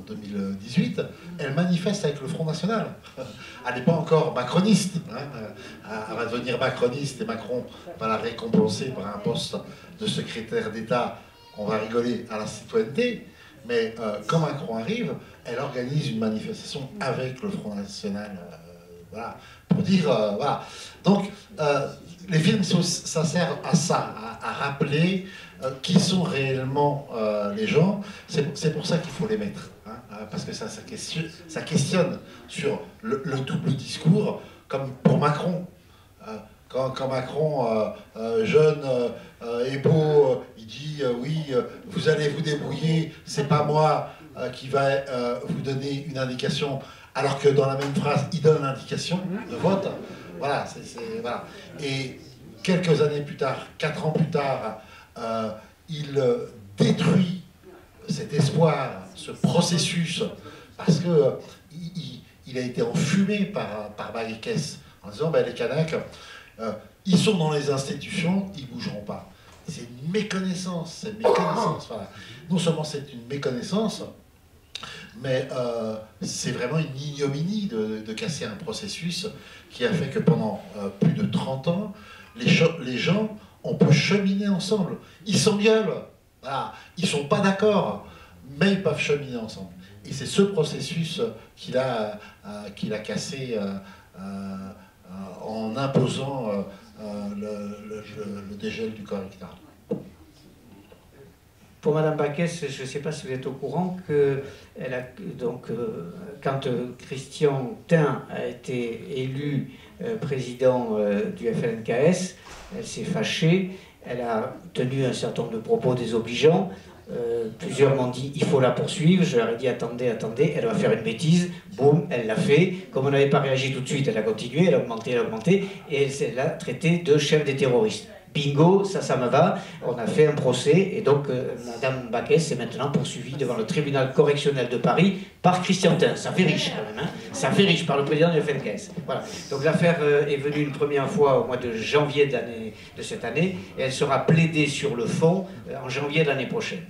2018, elle manifeste avec le Front National. Elle n'est pas encore macroniste. Elle va devenir macroniste et Macron va la récompenser par un poste de secrétaire d'État. On va rigoler à la citoyenneté. Mais quand Macron arrive, elle organise une manifestation avec le Front National. Voilà, pour dire... voilà. Donc, les films, ça sert à ça, à rappeler qui sont réellement les gens. C'est pour ça qu'il faut les mettre. Parce que ça questionne sur le double discours, comme pour Macron. Quand Macron, jeune et beau, il dit oui, vous allez vous débrouiller, c'est pas moi qui va vous donner une indication, alors que dans la même phrase, il donne l'indication de vote. Voilà, voilà. Et quelques années plus tard, 4 ans plus tard, il détruit cet espoir, ce processus, parce que il a été enfumé par Backès en disant ben, les Kanaks, ils sont dans les institutions, ils ne bougeront pas. C'est une méconnaissance, voilà. Non seulement c'est une méconnaissance, mais c'est vraiment une ignominie de casser un processus qui a fait que pendant plus de 30 ans, les gens, on peut cheminer ensemble. Ils s'engueulent, voilà. Ils ne sont pas d'accord, mais ils peuvent cheminer ensemble. Et c'est ce processus qu'il a cassé en imposant le dégel du corps électoral. Pour Madame Backès, je ne sais pas si vous êtes au courant que quand Christian Tin a été élu président du FLNKS, elle s'est fâchée, elle a tenu un certain nombre de propos désobligeants. Plusieurs m'ont dit il faut la poursuivre, je leur ai dit attendez, elle va faire une bêtise, boum, elle l'a fait. Comme on n'avait pas réagi tout de suite, elle a continué, elle a augmenté, et elle l'a traité de chef des terroristes. Bingo, ça me va, on a fait un procès, et donc Madame Backès est maintenant poursuivie devant le tribunal correctionnel de Paris par Christian Tin. Ça fait riche quand même, hein. Ça fait riche par le président du FNKS. Voilà. Donc l'affaire est venue une première fois au mois de janvier de cette année, et elle sera plaidée sur le fond en janvier de l'année prochaine.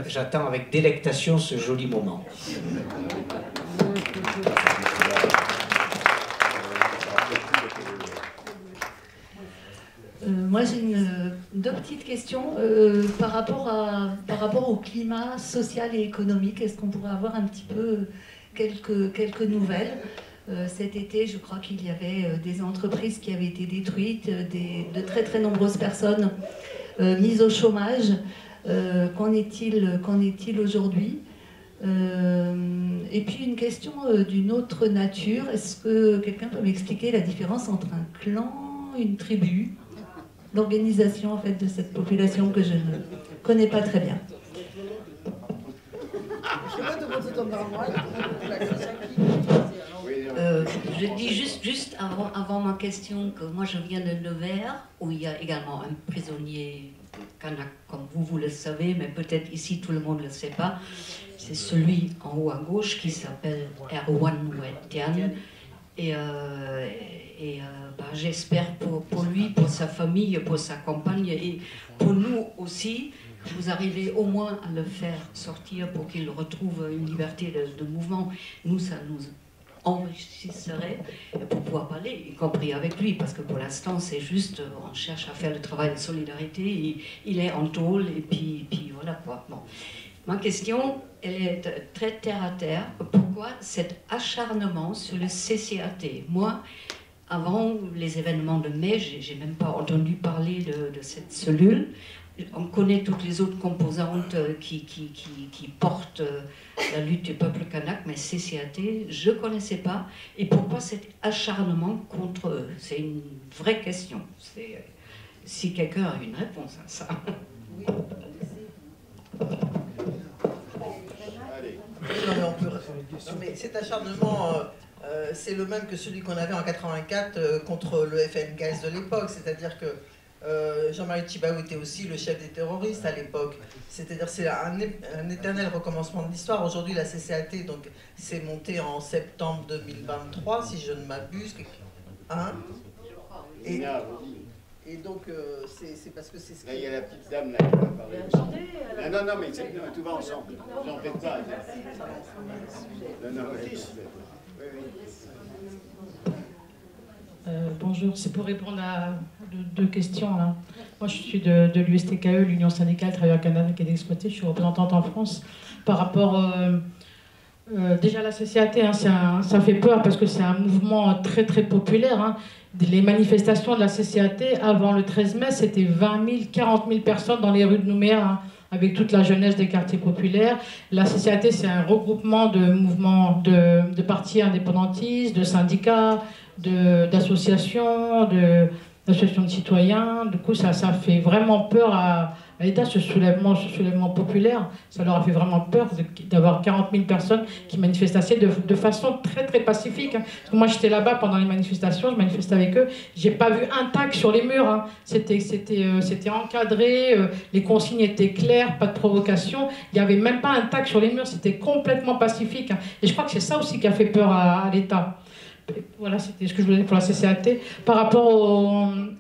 J'attends avec délectation ce joli moment. Moi j'ai deux petites questions par rapport au climat social et économique. Est-ce qu'on pourrait avoir un petit peu quelques nouvelles? Cet été, je crois qu'il y avait des entreprises qui avaient été détruites, de très nombreuses personnes mises au chômage. Qu'en est-il aujourd'hui? Et puis une question d'une autre nature. Est-ce que quelqu'un peut m'expliquer la différence entre un clan, une tribu, l'organisation en fait de cette population que je ne connais pas très bien? Je dis juste avant ma question que moi je viens de Nevers, où il y a également un prisonnier kanak, comme vous le savez, mais peut-être ici tout le monde ne le sait pas. C'est celui en haut à gauche qui s'appelle Erwan Wetian. Et j'espère pour lui, pour sa famille, pour sa compagne et pour nous aussi, vous arrivez au moins à le faire sortir pour qu'il retrouve une liberté de mouvement. Nous, ça nous enrichisserait pour pouvoir parler, y compris avec lui, parce que pour l'instant, c'est juste, on cherche à faire le travail de solidarité, il est en tôle, et puis voilà quoi. Bon. Ma question, elle est très terre à terre. Pourquoi cet acharnement sur le CCAT? Moi, avant les événements de mai, j'ai même pas entendu parler de cette cellule. On connaît toutes les autres composantes qui portent la lutte du peuple kanak, mais CCAT, je ne connaissais pas. Et pourquoi cet acharnement contre eux? C'est une vraie question. Si quelqu'un a une réponse à ça. Oui. Non, mais cet acharnement, c'est le même que celui qu'on avait en 84 contre le FNKS de l'époque, c'est-à-dire que Jean-Marie Tjibaou était aussi le chef des terroristes à l'époque. C'est-à-dire c'est un éternel recommencement de l'histoire. Aujourd'hui, la CCAT donc s'est montée en septembre 2023, si je ne m'abuse. Hein? Et donc, c'est parce que c'est ce là, il y a la petite dame là qui va parler aussi. Non, mais tout va ensemble. J'en fais pas. Non, bonjour, c'est pour répondre à deux questions. Là. Moi, je suis de l'USTKE, l'Union syndicale travailleurs Canada qui est exploitée. Je suis représentante en France. Par rapport déjà la CCAT, hein, ça fait peur parce que c'est un mouvement très très populaire. Hein. Les manifestations de la CCAT avant le 13 mai, c'était 20 000, 40 000 personnes dans les rues de Nouméa, hein, avec toute la jeunesse des quartiers populaires. La CCAT, c'est un regroupement de mouvements de partis indépendantistes, de syndicats, d'associations, d'associations de citoyens. Du coup, ça fait vraiment peur à l'État, ce soulèvement populaire. Ça leur a fait vraiment peur d'avoir 40 000 personnes qui manifestaient de façon très très pacifique. Hein. Parce que moi, j'étais là-bas pendant les manifestations, je manifestais avec eux. J'ai pas vu un tag sur les murs. Hein. C'était encadré, les consignes étaient claires, pas de provocation. Il n'y avait même pas un tag sur les murs, c'était complètement pacifique. Hein. Et je crois que c'est ça aussi qui a fait peur à l'État. Voilà, c'était ce que je voulais dire pour la CCAT. Par rapport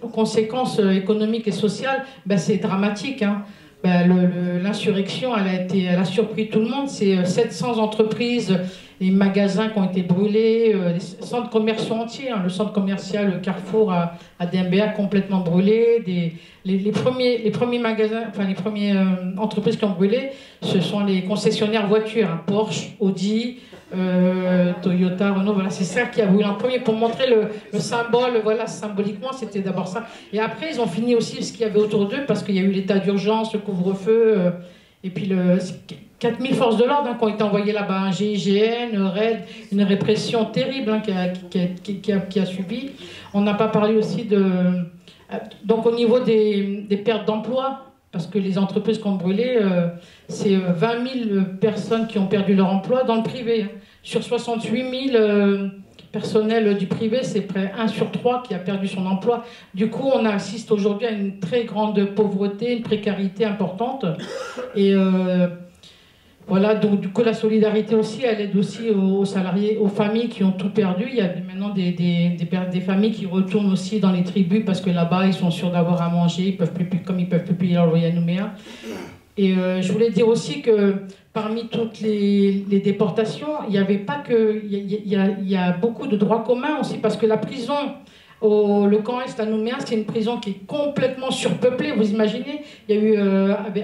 aux conséquences économiques et sociales, ben, c'est dramatique. Hein. Ben, l'insurrection, elle a surpris tout le monde. C'est 700 entreprises, les magasins qui ont été brûlés, les centres commerciaux entiers. Hein. Le centre commercial Carrefour à DMBA complètement brûlé. Les premiers magasins, enfin les premières entreprises qui ont brûlé, ce sont les concessionnaires voitures, hein. Porsche, Audi, Toyota, Renault, voilà, c'est ça qui a brûlé en premier pour montrer le symbole, voilà, symboliquement c'était d'abord ça. Et après ils ont fini aussi ce qu'il y avait autour d'eux parce qu'il y a eu l'état d'urgence, le couvre-feu, et puis 4000 forces de l'ordre, hein, qui ont été envoyées là-bas, un GIGN, RAID, une répression terrible, hein, qui a subi. On n'a pas parlé aussi donc au niveau des pertes d'emploi, parce que les entreprises qui ont brûlé, c'est 20 000 personnes qui ont perdu leur emploi dans le privé. Hein. Sur 68 000 personnels du privé, c'est près 1 sur 3 qui a perdu son emploi. Du coup, on assiste aujourd'hui à une très grande pauvreté, une précarité importante. Et voilà, donc du coup, la solidarité aussi, elle aide aussi aux salariés, aux familles qui ont tout perdu. Il y a maintenant des familles qui retournent aussi dans les tribus parce que là-bas, ils sont sûrs d'avoir à manger, comme ils ne peuvent plus payer leur loyer à Nouméa. Et je voulais dire aussi que parmi toutes les déportations, il y avait pas que... Il y a beaucoup de droits communs aussi, parce que la prison, le camp Est à Nouméa, c'est une prison qui est complètement surpeuplée. Vous imaginez, il y a eu,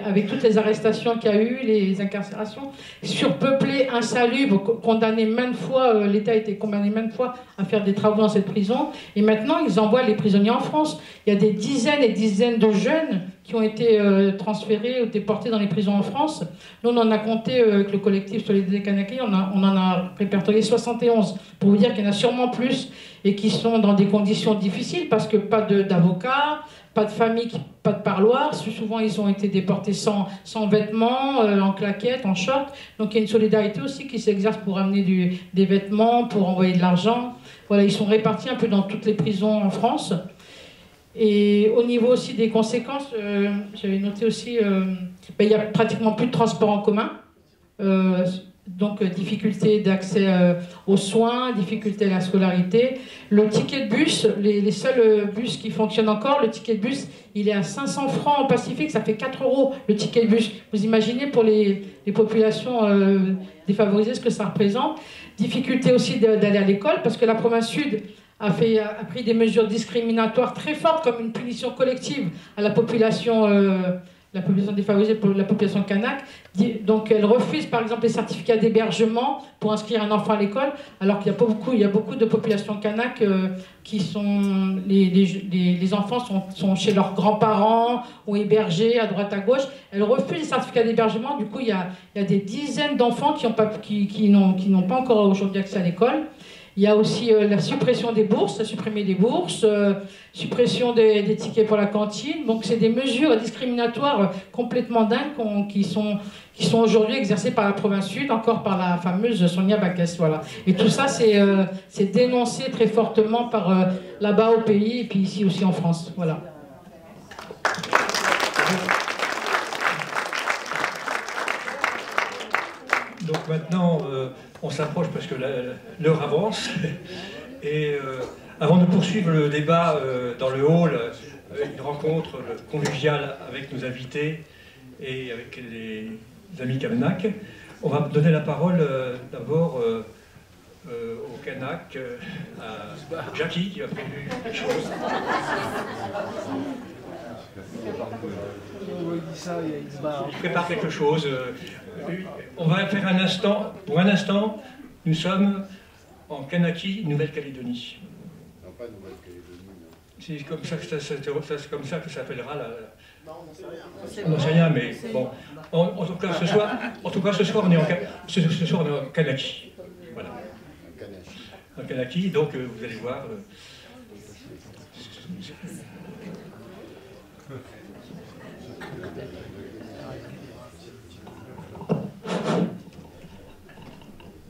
avec toutes les arrestations qu'il y a eu, les incarcérations, surpeuplée, insalubre, condamné maintes fois, l'État a été condamné maintes fois à faire des travaux dans cette prison. Et maintenant, ils envoient les prisonniers en France. Il y a des dizaines et dizaines de jeunes qui ont été transférés ou déportés dans les prisons en France. Nous, on en a compté avec le collectif Solidarité Kanaki, on en a répertorié 71, pour vous dire qu'il y en a sûrement plus, et qui sont dans des conditions difficiles, parce que pas d'avocats, pas de famille, pas de parloir. Souvent, ils ont été déportés sans vêtements, en claquettes, en short. Donc, il y a une solidarité aussi qui s'exerce pour amener des vêtements, pour envoyer de l'argent. Voilà, ils sont répartis un peu dans toutes les prisons en France. Et au niveau aussi des conséquences, j'avais noté aussi, il n'y a pratiquement plus de transport en commun. Donc, difficulté d'accès aux soins, difficulté à la scolarité. Le ticket de bus, les seuls bus qui fonctionnent encore, le ticket de bus, il est à 500 francs en Pacifique, ça fait 4 € le ticket de bus. Vous imaginez pour les populations défavorisées ce que ça représente. Difficulté aussi d'aller à l'école, parce que la province sud a pris des mesures discriminatoires très fortes, comme une punition collective à la population la population défavorisée, pour la population kanak. Donc elle refuse par exemple les certificats d'hébergement pour inscrire un enfant à l'école, alors qu'il y a beaucoup de populations kanak qui sont... Les enfants sont chez leurs grands-parents ou hébergés à droite à gauche. Elle refuse les certificats d'hébergement, du coup il y a des dizaines d'enfants qui n'ont pas encore aujourd'hui accès à l'école. Il y a aussi la suppression des bourses, supprimer des bourses, suppression des tickets pour la cantine. Donc c'est des mesures discriminatoires complètement dingues qui sont aujourd'hui exercées par la province sud, encore par la fameuse Sonia Backes. Voilà. Et tout ça, c'est dénoncé très fortement par là-bas au pays et puis ici aussi en France. Voilà. Donc maintenant, on s'approche parce que l'heure avance. Et avant de poursuivre le débat dans le hall, une rencontre conviviale avec nos invités et avec les amis Kanak, on va donner la parole d'abord au Kanak, à Jackie qui a prévu quelque chose. Il prépare quelque chose. On va faire un instant. Pour un instant, nous sommes en Kanaki, Nouvelle-Calédonie. Non, pas Nouvelle-Calédonie, non. C'est comme ça que ça s'appellera la... On n'en sait rien, mais bon. En tout cas, ce soir, on est en Kanaki. Voilà. En Kanaki, donc vous allez voir.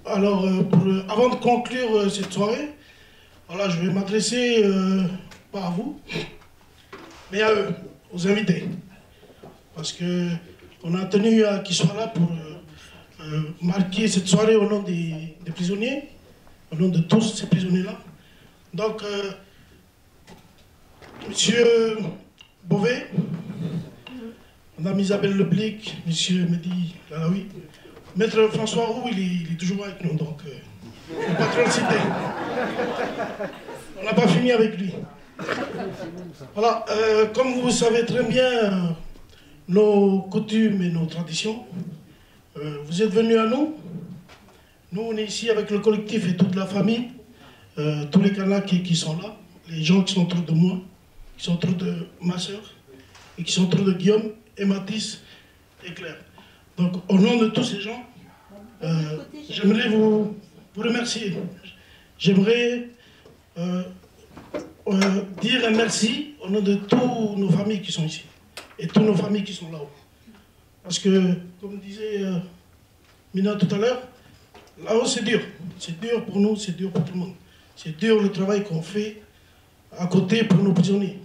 Alors, avant de conclure cette soirée, voilà, je vais m'adresser, pas à vous, mais à eux, aux invités. Parce qu'on a tenu à qu'ils soient là pour marquer cette soirée au nom des prisonniers, au nom de tous ces prisonniers-là. Donc, Monsieur Beauvais, Madame Isabelle Leblic, Monsieur Mehdi Lalaoui, Maître François Roux, il est toujours avec nous, donc il ne faut pas trop le citer. On n'a pas fini avec lui. Voilà, comme vous savez très bien nos coutumes et nos traditions, vous êtes venus à nous. Nous, on est ici avec le collectif et toute la famille, tous les Kanaks qui sont là, les gens qui sont autour de moi, qui sont autour de ma soeur, et qui sont autour de Guillaume et Mathis et Claire. Donc, au nom de tous ces gens, j'aimerais vous remercier. J'aimerais dire un merci au nom de toutes nos familles qui sont ici et toutes nos familles qui sont là-haut. Parce que, comme disait Mina tout à l'heure, là-haut c'est dur. C'est dur pour nous, c'est dur pour tout le monde. C'est dur le travail qu'on fait à côté pour nos prisonniers.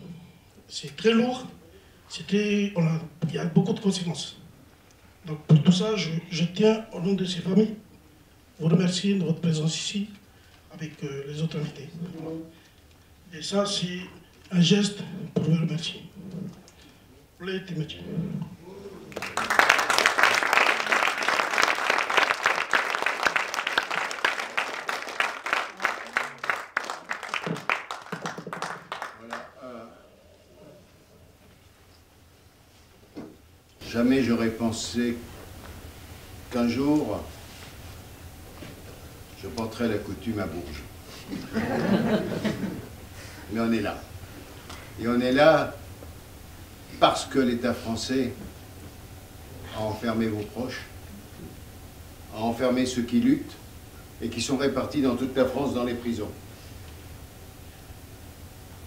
C'est très lourd. Il y a beaucoup de conséquences. Donc pour tout ça, je tiens, au nom de ces familles, vous remercier de votre présence ici avec les autres invités. Et ça, c'est un geste pour vous remercier. Jamais j'aurais pensé qu'un jour, je porterais la coutume à Bourges. Mais on est là. Et on est là parce que l'État français a enfermé vos proches, a enfermé ceux qui luttent et qui sont répartis dans toute la France dans les prisons.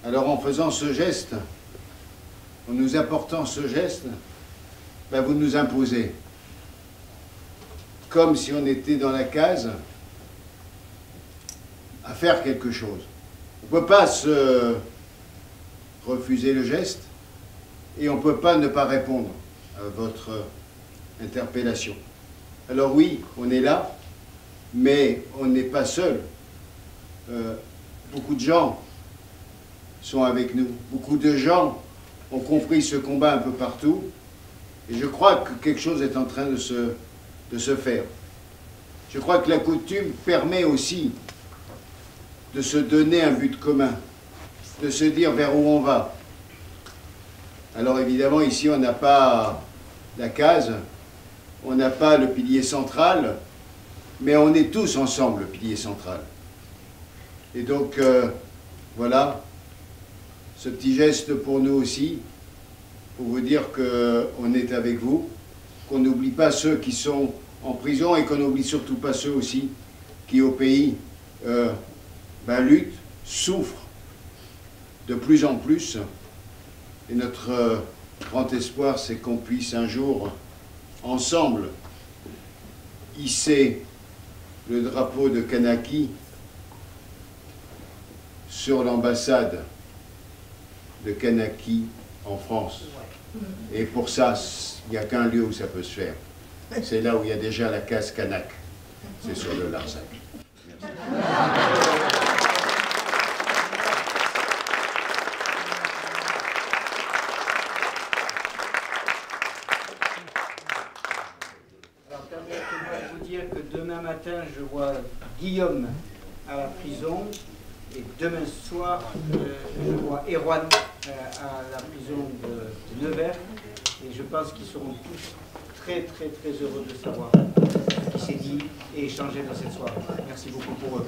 Alors en faisant ce geste, en nous apportant ce geste, ben vous nous imposez. Comme si on était dans la case à faire quelque chose. On ne peut pas se refuser le geste et on ne peut pas ne pas répondre à votre interpellation. Alors oui, on est là, mais on n'est pas seul. Beaucoup de gens sont avec nous. Beaucoup de gens ont compris ce combat un peu partout. Et je crois que quelque chose est en train de se faire. Je crois que la coutume permet aussi de se donner un but commun, de se dire vers où on va. Alors évidemment, ici, on n'a pas la case, on n'a pas le pilier central, mais on est tous ensemble, le pilier central. Et donc, voilà, ce petit geste pour nous aussi, pour vous dire qu'on est avec vous, qu'on n'oublie pas ceux qui sont en prison et qu'on n'oublie surtout pas ceux aussi qui, au pays, luttent, souffrent de plus en plus. Et notre grand espoir, c'est qu'on puisse un jour, ensemble, hisser le drapeau de Kanaki sur l'ambassade de Kanaki en France. Et pour ça, il n'y a qu'un lieu où ça peut se faire. C'est là où il y a déjà la case Kanak. C'est sur le Larzac. Alors permettez-moi de vous dire que demain matin, je vois Guillaume à la prison. Et demain soir, je vois Erwan à la prison de Nevers. Et je pense qu'ils seront tous très heureux de savoir ce qui s'est dit et échangé dans cette soirée. Merci beaucoup pour eux.